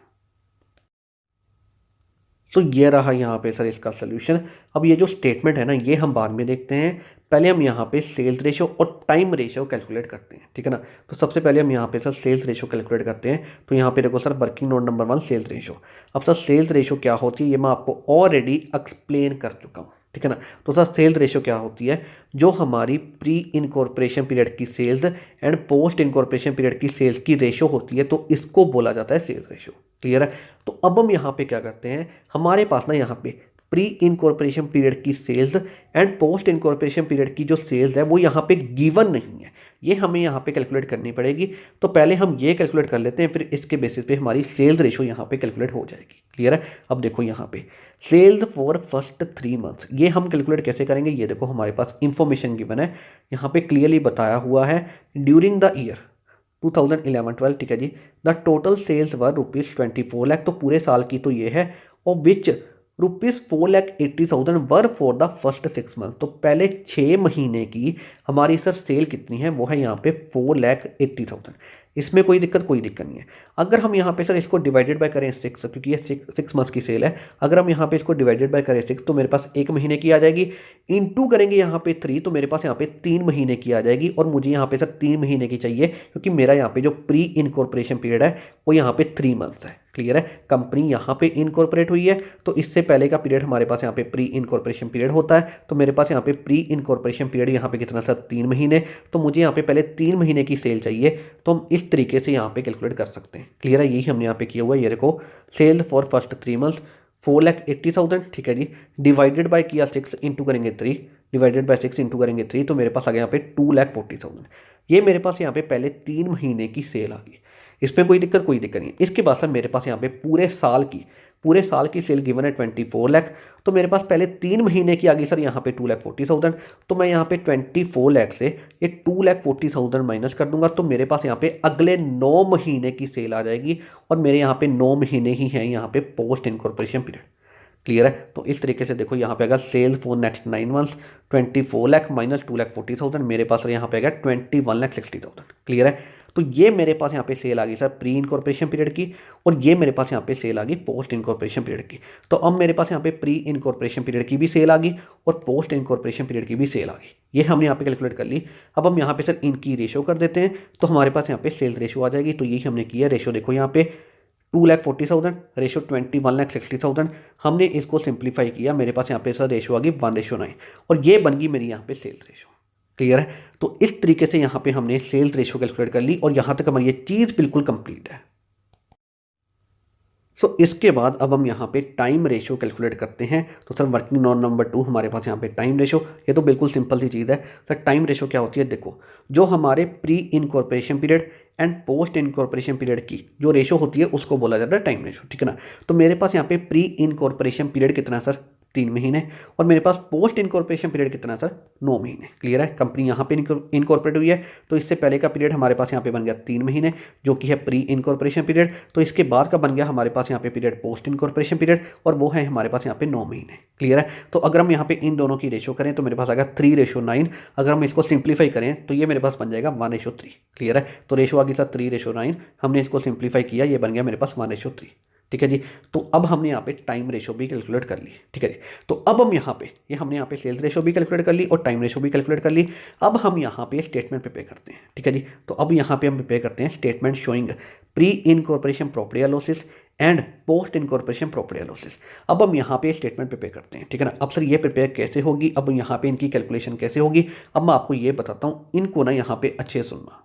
तो ये रहा यहाँ पे सर इसका सोल्यूशन। अब ये जो स्टेटमेंट है ना ये हम बाद में देखते हैं, पहले हम यहाँ पे सेल्स रेशो और टाइम रेशो कैलकुलेट करते हैं, ठीक है ना। तो सबसे पहले हम यहाँ पे सर सेल्स रेशो कैलकुलेट करते हैं। तो यहाँ पे देखो sir working note number 1 sales ratio. अब सर सेल्स रेशो क्या होती है ये मैं आपको ऑलरेडी एक्सप्लेन कर चुका हूँ, ठीक है ना। तो सर सेल्स रेशो क्या होती है, जो हमारी प्री इनकॉर्पोरेशन पीरियड की sales and post incorporation period की सेल्स की रेशो होती है, तो इसको बोला जाता है सेल्स रेशो। क्लियर है, तो अब हम यहाँ पे क्या करते हैं, हमारे पास ना यहाँ पे प्री इनकॉर्पोरेशन पीरियड की sales and post incorporation period की जो सेल्स है वो यहाँ पे गिवन नहीं है, ये हमें यहाँ पे कैलकुलेट करनी पड़ेगी। तो पहले हम ये कैलकुलेट कर लेते हैं, फिर इसके बेसिस पे हमारी सेल्स रेशो यहाँ पे कैलकुलेट हो जाएगी। क्लियर है? अब देखो यहाँ पे सेल्स फॉर फर्स्ट 3 मंथ्स, ये हम कैलकुलेट कैसे करेंगे, ये देखो हमारे पास इंफॉर्मेशन गिवन है, यहाँ पे क्लियरली बताया हुआ है ड्यूरिंग द ईयर 2011-12, ठीक है जी, the total sales were ₹24 lakh, तो पूरे साल की तो ये है, और विच ₹4,80,000 वर फॉर द फर्स्ट 6 मंथ, तो पहले 6 महीने की हमारी सर सेल कितनी है, वो है यहाँ पे 4,80,000। इसमें कोई दिक्कत नहीं है। अगर हम यहाँ पे सर इसको डिवाइडेड बाय करें 6, क्योंकि ये 6 मंथ्स की सेल है, अगर हम यहाँ पे इसको डिवाइडेड बाय करें 6 तो मेरे पास 1 महीने की आ जाएगी, इनटू करेंगे यहाँ पे 3 तो मेरे पास यहाँ पे 3 महीने की आ जाएगी, और मुझे यहाँ पे सर 3 महीने की चाहिए क्योंकि मेरा यहाँ पे जो प्री इनकॉर्पोरेशन पीरियड है वो यहाँ पे 3 मंथ्स है। क्लियर है? कंपनी यहाँ पे इनकॉर्पोरेट हुई है तो इससे पहले का पीरियड हमारे पास यहाँ पे प्री इनकॉर्पोरेशन पीरियड होता है, तो मेरे पास यहाँ पे प्री इनकॉर्पोरेशन पीरियड यहाँ पे कितना सर 3 महीने, तो मुझे यहाँ पे पहले 3 महीने की सेल चाहिए, तो हम इस तरीके से यहाँ पे कैलकुलेट कर सकते हैं। क्लियर है? यही हमने यहाँ पे किया हुआ है। ये देखो सेल फॉर फर्स्ट 3 मंथ्स 4,80,000, ठीक है जी, डिवाइडेड बाय किया 6 इंटू करेंगे 3, डिवाइडेड बाय 6 इंटू करेंगे 3, तो मेरे पास आ गया यहाँ पे 2,40,000। ये मेरे पास यहाँ पे पहले 3 महीने की सेल आ गई, इसमें कोई दिक्कत नहीं है। इसके बाद सर मेरे पास यहाँ पे पूरे साल की सेल गिवन है 24 लाख, तो मेरे पास पहले 3 महीने की आ गई सर यहाँ पे 2,40,000, तो मैं यहाँ पे 24 लाख से ये 2,40,000 माइनस कर दूंगा, तो मेरे पास यहाँ पे अगले 9 महीने की सेल आ जाएगी, और मेरे यहाँ पे 9 महीने ही हैं यहाँ पे पोस्ट इनकॉर्पोरेशन पीरियड। क्लियर है? तो इस तरीके से देखो यहाँ पे अगर sale for next 9 months 24 lakh minus 2,40,000, मेरे पास यहाँ पे आएगा 21,60,000। क्लियर है? तो ये मेरे पास यहाँ पे सेल आ गई सर प्री इनकॉर्पोरेशन पीरियड की, और ये मेरे पास यहाँ पे सेल आ गई पोस्ट इनकॉर्पोरेशन पीरियड की। तो अब मेरे पास यहाँ पे प्री इनकॉर्पोरेशन पीरियड की भी सेल आ गई और पोस्ट इनकॉर्पोरेशन पीरियड की भी सेल आ गई, ये हमने यहाँ पे कैलकुलेट कर ली। अब हम यहाँ पे सर इनकी रेशो कर देते हैं, तो हमारे पास यहाँ पे सेल्स रेशो आ जाएगी, तो यही हमने किया। रेशो देखो यहाँ पे 2,40,000 रेशो 21,60,000, हमने इसको सिंप्लीफाई किया, मेरे पास यहाँ पे सर रेशो आ गई 1:9, और ये बन गई मेरी यहाँ पे सेल्स रेशो। क्लियर है? तो इस तरीके से यहाँ पे हमने सेल्स रेशो कैलकुलेट कर ली, और यहाँ तक हमारी ये चीज़ बिल्कुल कंप्लीट है। सो इसके बाद अब हम यहाँ पे टाइम रेशो कैलकुलेट करते हैं। तो सर वर्किंग नॉन नंबर 2 हमारे पास यहाँ पे टाइम रेशो, ये तो बिल्कुल सिंपल सी चीज़ है। सर टाइम रेशो क्या होती है, देखो जो हमारे pre incorporation period and post incorporation period की जो रेशो होती है उसको बोला जाता है टाइम रेशो, ठीक है ना। तो मेरे पास यहाँ पे प्री इनकॉर्पोरेशन पीरियड कितना है सर, 3 महीने, और मेरे पास पोस्ट इनकॉर्पोरेशन पीरियड कितना है सर, 9 महीने। क्लियर है? कंपनी यहाँ पे इनकॉर्पोरेट हुई है, तो इससे पहले का पीरियड हमारे पास यहाँ पे बन गया 3 महीने जो कि है प्री इनकॉर्पोरेशन पीरियड, तो इसके बाद का बन गया हमारे पास यहाँ पे पीरियड पोस्ट इनकॉर्पोरेशन पीरियड, और वो है हमारे पास यहाँ पे 9 महीने। क्लियर है? तो अगर हम यहाँ पे इन दोनों की रेशो करें तो मेरे पास आएगा 3:9, अगर हम इसको सिंप्लीफाई करें तो ये मेरे पास बन जाएगा 1:3। क्लियर है? तो रेशो आ गई सर 3:9, हमने इसको सिंप्लीफाई किया, ये बन गया मेरे पास 1:3। ठीक है जी। तो अब हमने यहाँ पे टाइम रेशो भी कैलकुलेट कर ली, ठीक है जी। तो अब हम यहाँ पे हमने यहाँ पे सेल्स रेशो भी कैलकुलेट कर ली और टाइम रेशो भी कैलकुलेट कर ली। अब हम यहाँ पे स्टेटमेंट प्रिपेयर करते हैं, ठीक है जी। तो अब यहाँ पे हम प्रिपेयर करते हैं statement showing pre incorporation profit या losses and post incorporation profit या लॉसेस। अब हम यहाँ पे स्टेटमेंट प्रिपेयर करते हैं, ठीक है ना। अब सर ये प्रिपेयर कैसे होगी, अब यहाँ पे इनकी कैलकुलेशन कैसे होगी, अब मैं आपको ये बताता हूँ, इनको ना यहाँ पे अच्छे सुनना।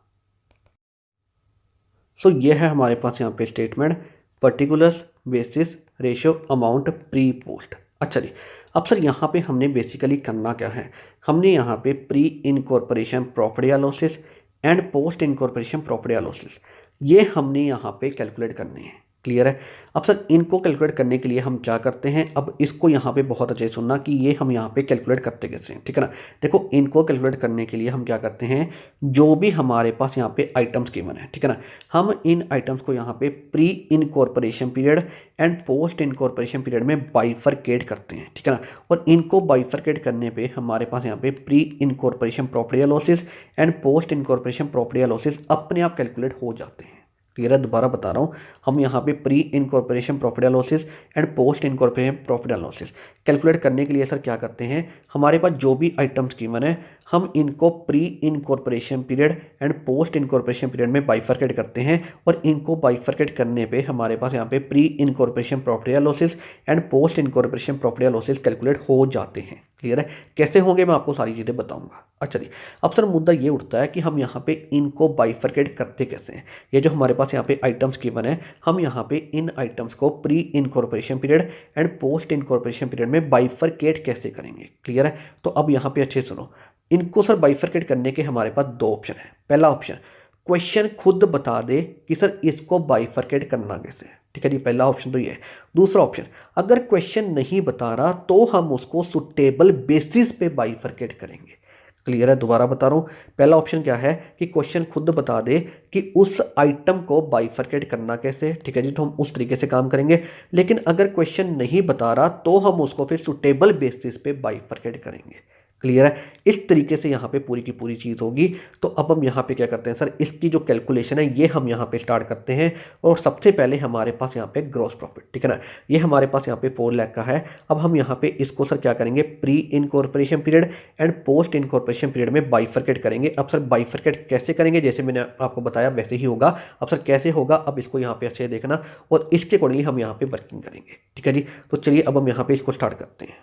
सो ये है हमारे पास यहाँ पे statement particulars basis ratio amount pre post. अच्छा जी, अब सर यहाँ पे हमने बेसिकली करना क्या है, हमने यहाँ पे प्री इनकॉर्पोरेशन प्रॉफिट या losses and post incorporation profit या लॉसेस ये हमने यहाँ पे कैलकुलेट करने हैं। क्लियर है। अब सर इनको कैलकुलेट करने के लिए हम क्या करते हैं, अब इसको यहाँ पे बहुत अच्छे से सुनना कि ये हम यहाँ पे कैलकुलेट करते कैसे हैं, ठीक है ना। देखो इनको कैलकुलेट करने के लिए हम क्या करते हैं, जो भी हमारे पास यहाँ पे आइटम्स गिवन है, ठीक है ना, हम इन आइटम्स को यहाँ पे pre incorporation period and post incorporation period में बाइफरकेट करते हैं, ठीक है ना। और इनको बाइफरकेट करने पे हमारे पास यहाँ पे प्री इनकॉर्पोरेशन प्रॉफिट या losses and post incorporation profit या लॉसेस अपने आप कैलकुलेट हो जाते हैं। क्लियर है, दोबारा बता रहा हूँ, हम यहाँ पे pre incorporation profit and losses and post incorporation profit and losses calculate करने के लिए सर क्या करते हैं, हमारे पास जो भी आइटम्स गिवन है हम इनको pre incorporation period and post incorporation period में बाइफरकेट करते हैं। और इनको बाइफरकेट करने पे हमारे पास यहाँ पे pre incorporation profit and losses and post incorporation profit and losses calculate हो जाते हैं। क्लियर है? कैसे होंगे मैं आपको सारी चीज़ें बताऊंगा। अच्छा जी, अब सर मुद्दा ये उठता है कि हम यहाँ पे इनको बाइफरकेट करते कैसे हैं। ये जो हमारे पास यहाँ पे आइटम्स गिवन है, हम यहाँ पे इन आइटम्स को pre incorporation period and post incorporation period में बाइफरकेट कैसे करेंगे। क्लियर है? तो अब यहाँ पे अच्छे सुनो, इनको सर बाइफरकेट करने के हमारे पास दो ऑप्शन है। पहला ऑप्शन, क्वेश्चन खुद बता दे कि सर इसको बाइफरकेट करना कैसे है। ठीक है जी, पहला ऑप्शन तो ये है। दूसरा ऑप्शन, अगर क्वेश्चन नहीं बता रहा तो हम उसको सुटेबल बेसिस पे बाइफरकेट करेंगे। क्लियर है? दोबारा बता रहा हूं, पहला ऑप्शन क्या है कि क्वेश्चन खुद बता दे कि उस आइटम को बाइफरकेट करना कैसे। ठीक है जी, तो हम उस तरीके से काम करेंगे। लेकिन अगर क्वेश्चन नहीं बता रहा तो हम उसको फिर सुटेबल बेसिस पे बाइफरकेट करेंगे। क्लियर है? इस तरीके से यहाँ पे पूरी की पूरी चीज़ होगी। तो अब हम यहाँ पे क्या करते हैं सर, इसकी जो कैलकुलेशन है ये हम यहाँ पे स्टार्ट करते हैं। और सबसे पहले हमारे पास यहाँ पे ग्रॉस प्रॉफिट, ठीक है ना, ये हमारे पास यहाँ पे 4 लाख का है। अब हम यहाँ पे इसको सर क्या करेंगे, pre incorporation period and post incorporation period में बाइफरकेट करेंगे। अब सर बाइफरकेट कैसे करेंगे, जैसे मैंने आपको बताया वैसे ही होगा। अब सर कैसे होगा, अब इसको यहाँ पे अच्छे से देखना और इसके अकॉर्डिंगली हम यहाँ पे वर्किंग करेंगे। ठीक है जी, तो चलिए अब हम यहाँ पे इसको स्टार्ट करते हैं।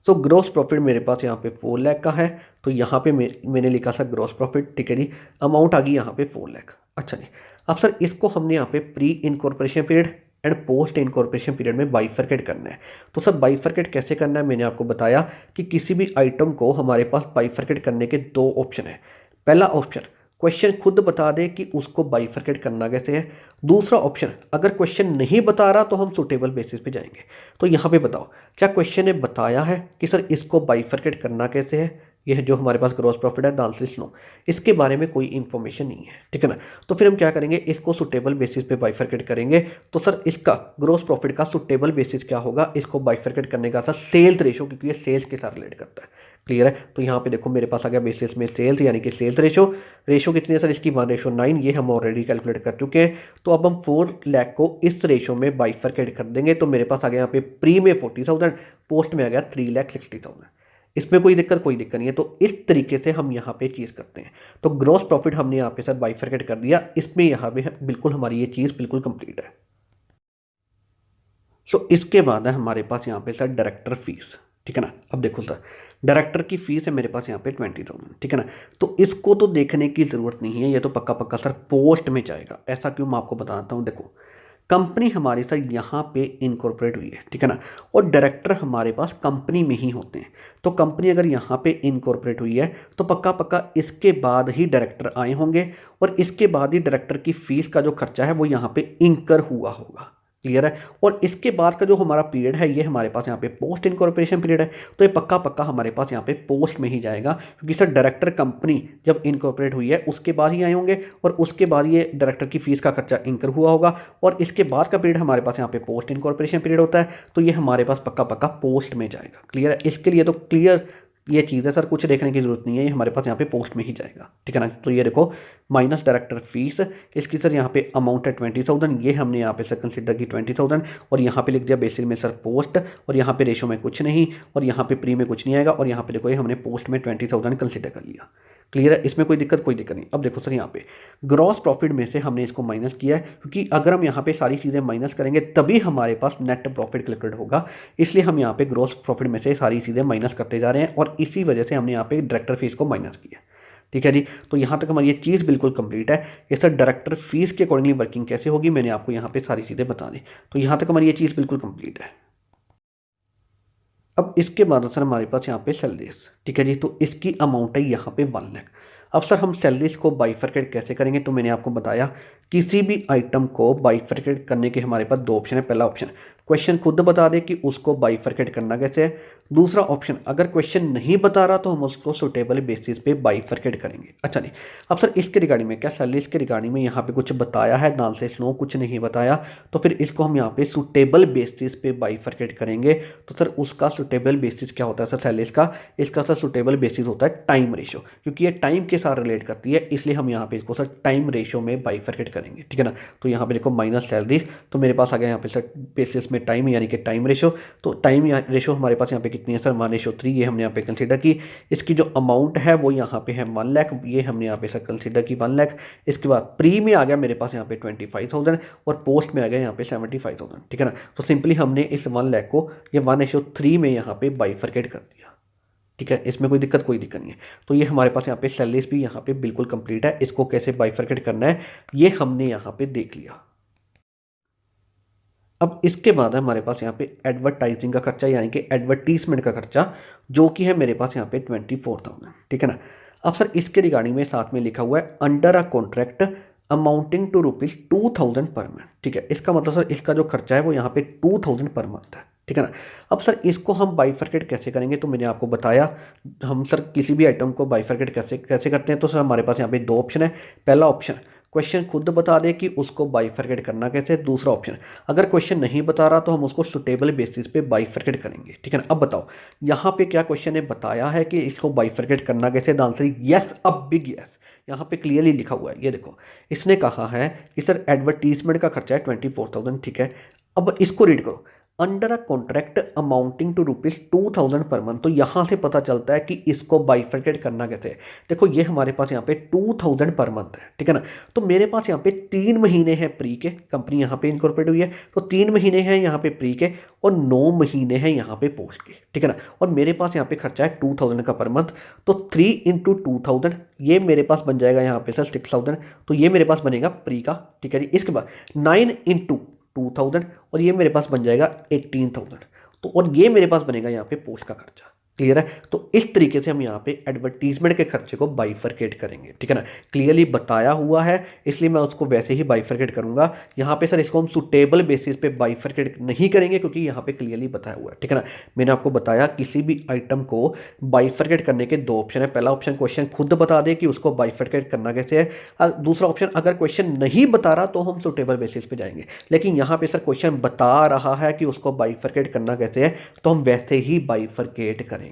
सो ग्रॉस प्रॉफिट मेरे पास यहाँ पे 4 लाख का है। तो यहाँ पे मैंने लिखा था ग्रॉस प्रॉफिट। ठीक है जी, अमाउंट आ गई यहाँ पे 4 लाख। अच्छा जी, अब सर इसको हमने यहाँ पे pre incorporation period and post incorporation period में बाइफरकेट करना है। तो सर बाइफरकेट कैसे करना है, मैंने आपको बताया कि किसी भी आइटम को हमारे पास बाइफरकेट करने के दो ऑप्शन है। पहला ऑप्शन, क्वेश्चन खुद बता दे कि उसको बाइफरकेट करना कैसे है। दूसरा ऑप्शन, अगर क्वेश्चन नहीं बता रहा तो हम सुटेबल बेसिस पे जाएंगे। तो यहाँ पे बताओ, क्या क्वेश्चन ने बताया है कि सर इसको बाइफरकेट करना कैसे है। यह जो हमारे पास ग्रॉस प्रॉफिट है, ध्यान से सुनो, इसके बारे में कोई इन्फॉर्मेशन नहीं है। ठीक है ना, तो फिर हम क्या करेंगे, इसको सुटेबल बेसिस पे बाइफरकेट करेंगे। तो सर इसका ग्रॉस प्रॉफिट का सुटेबल बेसिस क्या होगा, इसको बाइफरकेट करने का सर सेल्स रेशो, क्योंकि ये सेल्स के साथ रिलेट करता है। क्लियर है? तो यहाँ पे देखो मेरे पास आ गया बेसिस में सेल्स, यानी कि सेल्स रेशो। रेशो कितनी है सर इसकी, 1:9, ये हम ऑलरेडी कैलकुलेट कर चुके हैं। तो अब हम 4 लाख को इस रेशो में बाइफरकेट कर देंगे। तो मेरे पास आ गया यहाँ पे प्री में 40,000, पोस्ट में आ गया 3,60,000। इसमें कोई दिक्कत नहीं है। तो इस तरीके से हम यहाँ पे चीज़ करते हैं। तो ग्रॉस प्रॉफिट हमने यहाँ पे सर बाइफरकेट कर दिया, इसमें यहाँ पे बिल्कुल हमारी ये चीज़ बिल्कुल कंप्लीट है। सो इसके बाद है हमारे पास यहाँ पे सर डायरेक्टर फीस। ठीक है ना, अब देखो सर डायरेक्टर की फीस है मेरे पास यहाँ पे 20,000। ठीक है ना, तो इसको तो देखने की ज़रूरत नहीं है, ये तो पक्का पक्का सर पोस्ट में जाएगा। ऐसा क्यों, मैं आपको बताता हूँ। देखो कंपनी हमारी सर यहाँ पे इनकॉर्पोरेट हुई है। ठीक है ना, और डायरेक्टर हमारे पास कंपनी में ही होते हैं। तो कंपनी अगर यहाँ पे इनकॉर्पोरेट हुई है तो पक्का पक्का इसके बाद ही डायरेक्टर आए होंगे, और इसके बाद ही डायरेक्टर की फीस का जो खर्चा है वो यहाँ पे इंकर हुआ होगा। क्लियर है? और इसके बाद का जो हमारा पीरियड है ये हमारे पास यहाँ पे पोस्ट इनकॉर्पोरेशन पीरियड है। तो ये पक्का पक्का हमारे पास यहाँ पे पोस्ट में ही जाएगा, क्योंकि सर डायरेक्टर कंपनी जब इनकॉर्पोरेट हुई है उसके बाद ही आए होंगे, और उसके बाद ये डायरेक्टर की फीस का खर्चा इंकर हुआ होगा, और इसके बाद का पीरियड हमारे पास यहाँ पे पोस्ट इनकॉर्पोरेशन पीरियड होता है। तो ये हमारे पास पक्का पक्का पोस्ट में जाएगा। क्लियर है? इसके लिए तो क्लियर ये चीज़ है सर, कुछ देखने की जरूरत नहीं है, ये हमारे पास यहाँ पे पोस्ट में ही जाएगा। ठीक है ना, तो ये देखो माइनस डायरेक्टर फीस, इसकी सर यहाँ पे अमाउंट है 20,000, ये हमने यहाँ पे सर कंसिडर की 20,000, और यहाँ पे लिख दिया बेसिस में सर पोस्ट, और यहाँ पे रेशो में कुछ नहीं, और यहाँ पे प्री में कुछ नहीं आएगा, और यहाँ पे देखो ये हमने पोस्ट में 20,000 कंसिडर कर लिया। क्लियर है? इसमें कोई दिक्कत नहीं। अब देखो सर यहाँ पे ग्रॉस प्रॉफिट में से हमने इसको माइनस किया है, क्योंकि अगर हम यहाँ पे सारी चीज़ें माइनस करेंगे तभी हमारे पास नेट प्रॉफिट कैलकुलेट होगा। इसलिए हम यहाँ पे ग्रॉस प्रॉफिट में से सारी चीज़ें माइनस करते जा रहे हैं, और इसी वजह से हमने यहाँ पे डायरेक्टर फीस को माइनस किया। ठीक है जी, तो यहाँ तक हमारी ये चीज़ बिल्कुल कंप्लीट है। ये सर डायरेक्टर फीस के अकॉर्डिंगली वर्किंग कैसे होगी मैंने आपको यहाँ पे सारी चीज़ें बता दी। तो यहाँ तक हमारी ये चीज़ बिल्कुल कंप्लीट है। अब इसके बाद सर हमारे पास यहाँ पे सैलरीज। ठीक है जी, तो इसकी अमाउंट है यहाँ पे 1 लाख। अब सर हम सैलरीज को बाइफरकेट कैसे करेंगे, तो मैंने आपको बताया किसी भी आइटम को बाइफरकेट करने के हमारे पास दो ऑप्शन है। पहला ऑप्शन, क्वेश्चन खुद बता दे कि उसको बाइफरकेट करना कैसे है। दूसरा ऑप्शन, अगर क्वेश्चन नहीं बता रहा तो हम उसको सुटेबल बेसिस पे बाइफरकेट करेंगे। अच्छा नहीं, अब सर इसके रिगार्डिंग में क्या सैलरीज के रिगार्डिंग में यहाँ पे कुछ बताया है, ध्यान से सुनो, कुछ नहीं बताया। तो फिर इसको हम यहाँ पे सुटेबल बेसिस पे बाइफरकेट करेंगे। तो सर उसका सुटेबल बेसिस क्या होता है सर सैलरीज का, इसका सर सुटेबल बेसिस होता है टाइम रेशो, क्योंकि ये टाइम के साथ रिलेट करती है, इसलिए हम यहाँ पे इसको सर टाइम रेशो में बाइफरकेट करेंगे। ठीक है ना, तो यहाँ पे देखो माइनस सैलरीज, तो मेरे पास आ गया यहाँ पे सर बेसिस में टाइम, यानी कि टाइम रेशो। तो टाइम रेशो हमारे पास यहाँ पे कितना कितनी है सर 1:3, ये हमने यहाँ पे कंसीडर की। इसकी जो अमाउंट है वो यहाँ पे है 1 लाख, ये हमने यहाँ पे सर कंसीडर की 1 लाख। इसके बाद प्री में आ गया मेरे पास यहाँ पे 25,000 और पोस्ट में आ गया यहाँ पे 75,000, ठीक है ना। तो सिंपली हमने इस 1 लाख को ये 1:3 में यहाँ पे बाइफरकेट कर दिया, ठीक है। इसमें कोई दिक्कत नहीं है। तो ये हमारे पास यहाँ पे सैलरीज भी यहाँ पे बिल्कुल कंप्लीट है। इसको कैसे बाइफरकेट करना है ये हमने यहाँ पे देख लिया। अब इसके बाद है हमारे पास यहाँ पे एडवर्टाइजिंग का खर्चा, यानी कि एडवर्टीजमेंट का खर्चा, जो कि है मेरे पास यहाँ पे 24,000, ठीक है ना। अब सर इसके रिगार्डिंग में साथ में लिखा हुआ है under a contract amounting to ₹2,000 per month, ठीक है। इसका मतलब सर इसका जो खर्चा है वो यहाँ पे 2,000 पर मंथ है, ठीक है ना। अब सर इसको हम बाइफरकेट कैसे करेंगे, तो मैंने आपको बताया हम सर किसी भी आइटम को बाइफरकेट कैसे कैसे करते हैं। तो सर हमारे पास यहाँ पे 2 ऑप्शन है। पहला ऑप्शन, क्वेश्चन खुद बता दे कि उसको बाइफरकेट करना कैसे। दूसरा ऑप्शन, अगर क्वेश्चन नहीं बता रहा तो हम उसको सुटेबल बेसिस पे बाइफरकेट करेंगे, ठीक है ना। अब बताओ यहाँ पे क्या क्वेश्चन ने बताया है कि इसको बाइफरकेट करना कैसे। The answer yes, a big yes, यहाँ पे क्लियरली लिखा हुआ है। ये देखो इसने कहा है कि सर एडवर्टीजमेंट का खर्चा है 24,000, ठीक है। अब इसको रीड करो, under a contract amounting to ₹2,000 per month. तो यहाँ से पता चलता है कि इसको बाइफरकेट करना कैसे है। देखो ये हमारे पास यहाँ पे 2,000 पर मंथ है, ठीक है ना। तो मेरे पास यहाँ पे 3 महीने हैं प्री के, कंपनी यहाँ पे इनकॉर्पोरेट हुई है, तो 3 महीने हैं यहाँ पे प्री के और 9 महीने हैं यहाँ पे पोस्ट के, ठीक है ना। और मेरे पास यहाँ पे खर्चा है 2,000 का पर मंथ, तो 3 × 2,000 ये मेरे पास बन जाएगा यहाँ पे सर 6,000, तो ये मेरे पास बनेगा प्री का, ठीक है जी। इसके बाद 9 × 2,000 और ये मेरे पास बन जाएगा 18,000, तो और ये मेरे पास बनेगा यहाँ पे पोस्ट का खर्चा। क्लियर है। तो इस तरीके से हम यहाँ पे एडवर्टीजमेंट के खर्चे को बाइफरकेट करेंगे, ठीक है ना। क्लियरली बताया हुआ है इसलिए मैं उसको वैसे ही बाइफरकेट करूंगा। यहाँ पे सर इसको हम सुटेबल बेसिस पे बाइफरकेट नहीं करेंगे क्योंकि यहाँ पे क्लियरली बताया हुआ है, ठीक है ना। मैंने आपको बताया किसी भी आइटम को बाइफरकेट करने के 2 ऑप्शन है। पहला ऑप्शन क्वेश्चन खुद बता दे कि उसको बाइफरकेट करना कैसे है। दूसरा ऑप्शन अगर क्वेश्चन नहीं बता रहा तो हम सुटेबल बेसिस पे जाएंगे, लेकिन यहाँ पे सर क्वेश्चन बता रहा है कि उसको बाइफरकेट करना कैसे है तो हम वैसे ही बाइफरकेट करेंगे।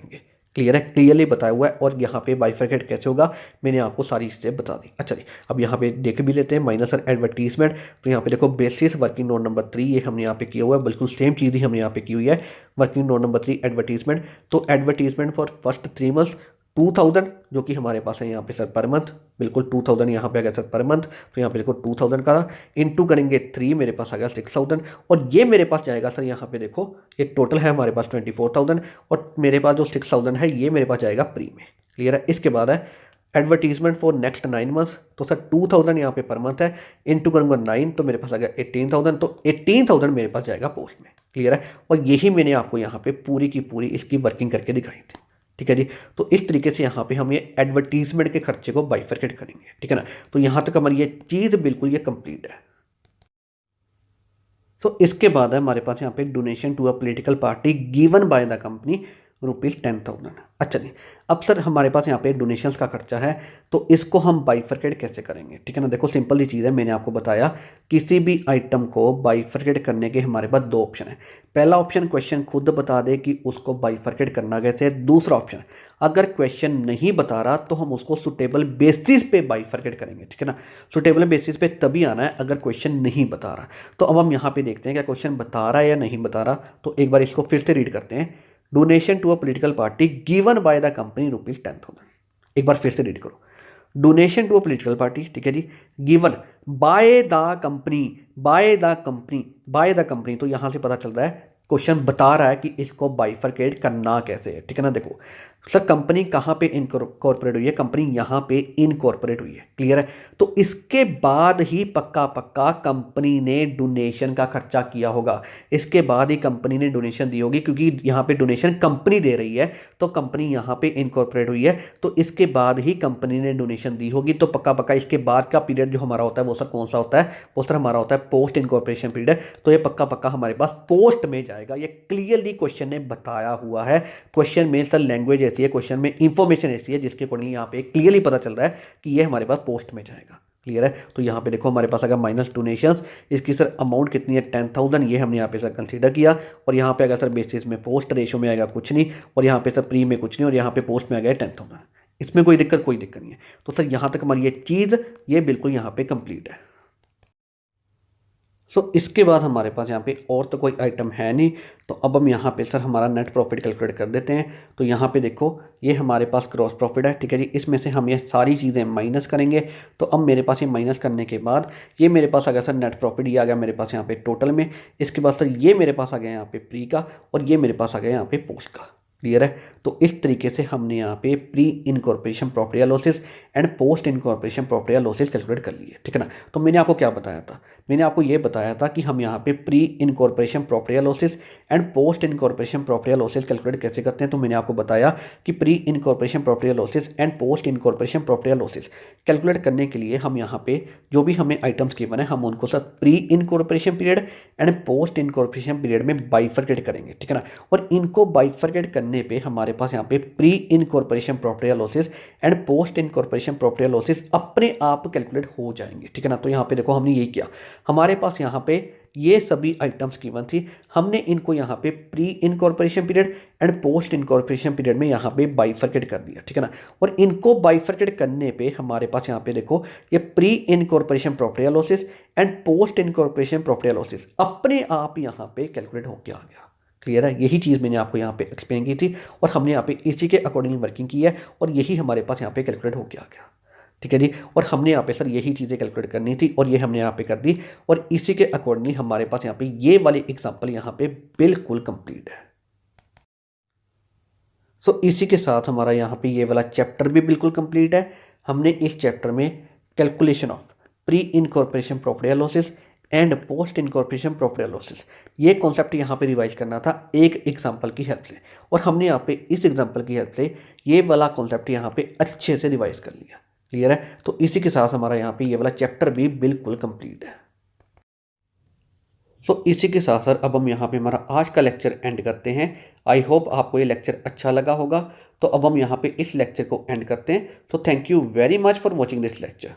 क्लियर है, क्लियरली बताया हुआ है। और यहाँ पे बाइफरकेट कैसे होगा मैंने आपको सारी चीज़ें बता दी। अच्छा जी, अब यहाँ पे देख भी लेते हैं माइनस और एडवर्टीजमेंट। तो यहाँ पे देखो बेसिस वर्किंग नोट नंबर 3 ये हमने यहाँ पे किया हुआ है, बिल्कुल सेम चीज़ ही हमने यहाँ पे की हुई है। वर्किंग नोट नंबर 3 एडवर्टीजमेंट, तो एडवर्टीजमेंट फॉर फर्स्ट 3 मंथ्स 2,000 जो कि हमारे पास है यहाँ पे सर पर मंथ, बिल्कुल 2,000 यहाँ पे आ गया सर पर मंथ। तो यहाँ पे देखो 2,000 का इंटू करेंगे 3 मेरे पास आ गया 6,000 और ये मेरे पास जाएगा सर यहाँ पे देखो ये टोटल है हमारे पास 24,000 और मेरे पास जो 6,000 है ये मेरे पास जाएगा प्री में। क्लियर है। इसके बाद है एडवर्टीजमेंट फॉर नेक्स्ट 9 मंथ्स, तो सर 2,000 यहाँ पे पर मंथ है, इंटू करूँगा 9 तो मेरे पास आ गया 18,000, तो 18,000 मेरे पास जाएगा पोस्ट में। क्लियर है। और यही मैंने आपको यहाँ पे पूरी की पूरी इसकी वर्किंग करके दिखाई थी, ठीक है जी। तो इस तरीके से यहाँ पे हम ये एडवर्टीजमेंट के खर्चे को बाइफरकेट करेंगे, ठीक है ना। तो यहाँ तक हमारी ये चीज़ बिल्कुल ये कंप्लीट है। तो इसके बाद है हमारे पास यहाँ पे donation to a political party given by the company ₹10,000। अच्छा जी, अब सर हमारे पास यहाँ पे डोनेशंस का खर्चा है तो इसको हम बाइफरकेट कैसे करेंगे, ठीक है ना। देखो सिंपल सी चीज़ है, मैंने आपको बताया किसी भी आइटम को बाइफरकेट करने के हमारे पास 2 ऑप्शन है। पहला ऑप्शन क्वेश्चन खुद बता दे कि उसको बाइफरकेट करना कैसे है। दूसरा ऑप्शन अगर क्वेश्चन नहीं बता रहा तो हम उसको सुटेबल बेसिस पे बाइफरकेट करेंगे, ठीक है ना। सुटेबल बेसिस पे तभी आना है अगर क्वेश्चन नहीं बता रहा। तो अब हम यहाँ पे देखते हैं क्या क्वेश्चन बता रहा है या नहीं बता रहा। तो एक बार इसको फिर से रीड करते हैं, donation to a political party given by the company ₹10,000। एक बार फिर से रीड करो, donation to a political party, ठीक है जी, given by the company, by the company, by the company. तो यहां से पता चल रहा है क्वेश्चन बता रहा है कि इसको बाइफरकेट करना कैसे है, ठीक है ना। देखो सर कंपनी कहाँ पे इनकॉर्पोरेट हुई है, कंपनी यहाँ पे इनकॉर्पोरेट हुई है। क्लियर है। तो इसके बाद ही पक्का पक्का कंपनी ने डोनेशन का खर्चा किया होगा, इसके बाद ही कंपनी ने डोनेशन दी होगी, क्योंकि यहाँ पे डोनेशन कंपनी दे रही है तो कंपनी यहाँ पे इनकॉर्पोरेट हुई है तो इसके बाद ही कंपनी ने डोनेशन दी होगी। तो पक्का पक्का इसके बाद का पीरियड जो हमारा होता है वो सर कौन सा होता है, वो सर हमारा होता है पोस्ट इनकॉर्पोरेशन पीरियड। तो ये पक्का पक्का हमारे पास पोस्ट में जाएगा, ये क्लियरली क्वेश्चन ने बताया हुआ है। क्वेश्चन में सर लैंग्वेज ऐसी है, क्वेश्चन में इंफॉर्मेशन ऐसी है जिसके अकॉर्डिंगली यहाँ पे क्लियरली पता चल रहा है कि ये हमारे पास पोस्ट में जाएगा। क्लियर है। तो यहाँ पे देखो हमारे पास अगर माइनस डोनेशंस, इसकी सर अमाउंट कितनी है 10,000, ये हमने यहाँ पे सर कंसीडर किया। और यहाँ पे अगर सर बेसिस में पोस्ट रेशो में आएगा कुछ नहीं, और यहाँ पे सर प्री में कुछ नहीं, और यहाँ पे पोस्ट में आ गया 10,000। इसमें कोई दिक्कत नहीं है। तो सर यहाँ तक हमारी ये चीज़ ये बिल्कुल यहाँ पे कंप्लीट है। सो इसके बाद हमारे पास यहाँ पे और तो कोई आइटम है नहीं, तो अब हम यहाँ पे सर हमारा नेट प्रॉफिट कैलकुलेट कर देते हैं। तो यहाँ पे देखो ये हमारे पास ग्रॉस प्रॉफिट है, ठीक है जी। इसमें से हम ये सारी चीज़ें माइनस करेंगे। तो अब मेरे पास ये माइनस करने के बाद ये मेरे पास आ गया सर नेट प्रॉफिट, ये आ गया मेरे पास यहाँ पे टोटल में। इसके बाद सर ये मेरे पास आ गया यहाँ पे प्री का, और ये मेरे पास आ गया यहाँ पे पोस्ट का। क्लियर है। तो इस तरीके से हमने यहाँ पे प्री इनकॉर्पोरेशन प्रॉफिट या losses and post incorporation profit या लॉसेस कैलकुलेट कर लिए, ठीक है ना। तो मैंने आपको क्या बताया था, मैंने आपको ये बताया था कि हम यहाँ पे प्री इनकॉर्पोरेशन प्रॉफिट या losses and post incorporation profit या लॉसेस कैलकुलेट कैसे करते हैं। तो मैंने आपको बताया कि प्री इनकॉर्पोरेशन प्रॉफिट या losses and post incorporation profit या लॉसेस कैलकुलेट करने के लिए हम यहाँ पे जो भी हमें आइटम्स गिवन है हम उनको सब pre incorporation period and post incorporation period में बाइफरकेट करेंगे, ठीक है ना। और इनको बाइफरकेट करने पे हमारे पास यहाँ पे प्री इनकॉर्पोरेशन प्रॉफिट या losses and post incorporation profit या लॉसेस अपने आप कैलकुलेट हो जाएंगे, ठीक है ना। तो यहाँ पे देखो हमने ये किया, हमारे पास यहाँ पे ये सभी आइटम्स गिवन थी, हमने इनको यहाँ पे pre incorporation period and post incorporation period में यहाँ पे बाइफरकेट कर दिया, ठीक है ना। और इनको बाइफरकेट करने पे हमारे पास यहाँ पे देखो ये प्री इनकॉर्पोरेशन प्रॉफिट या losses and post incorporation profit या लॉसेस अपने आप यहाँ पे कैलकुलेट होकर आ गया। क्लियर है। यही चीज़ मैंने आपको यहाँ पे एक्सप्लेन की थी और हमने यहाँ पे इसी के अकॉर्डिंग वर्किंग की है और यही हमारे पास यहाँ पे कैलकुलेट होकर आ गया, ठीक है जी। और हमने यहाँ पे सर यही चीज़ें कैलकुलेट करनी थी और ये हमने यहाँ पे कर दी और इसी के अकॉर्डिंगली हमारे पास यहाँ पे ये वाली एग्जांपल यहाँ पे बिल्कुल कंप्लीट है। सो इसी के साथ हमारा यहाँ पे ये वाला चैप्टर भी बिल्कुल कंप्लीट है। हमने इस चैप्टर में calculation of pre incorporation profit या losses and post incorporation profit या लॉसेस ये कॉन्सेप्ट यहाँ पे रिवाइज करना था एक एग्जांपल की हेल्प से, और हमने यहाँ पे इस एग्जांपल की हेल्प से ये वाला कॉन्सेप्ट यहाँ पे अच्छे से रिवाइज कर लिया। क्लियर है। तो इसी के साथ हमारा यहाँ पे ये वाला चैप्टर भी बिल्कुल कंप्लीट है। तो इसी के साथ सर अब हम यहाँ पे हमारा आज का लेक्चर एंड करते हैं। आई होप आपको ये लेक्चर अच्छा लगा होगा। तो अब हम यहाँ पे इस लेक्चर को एंड करते हैं। तो thank you very much for watching this lecture.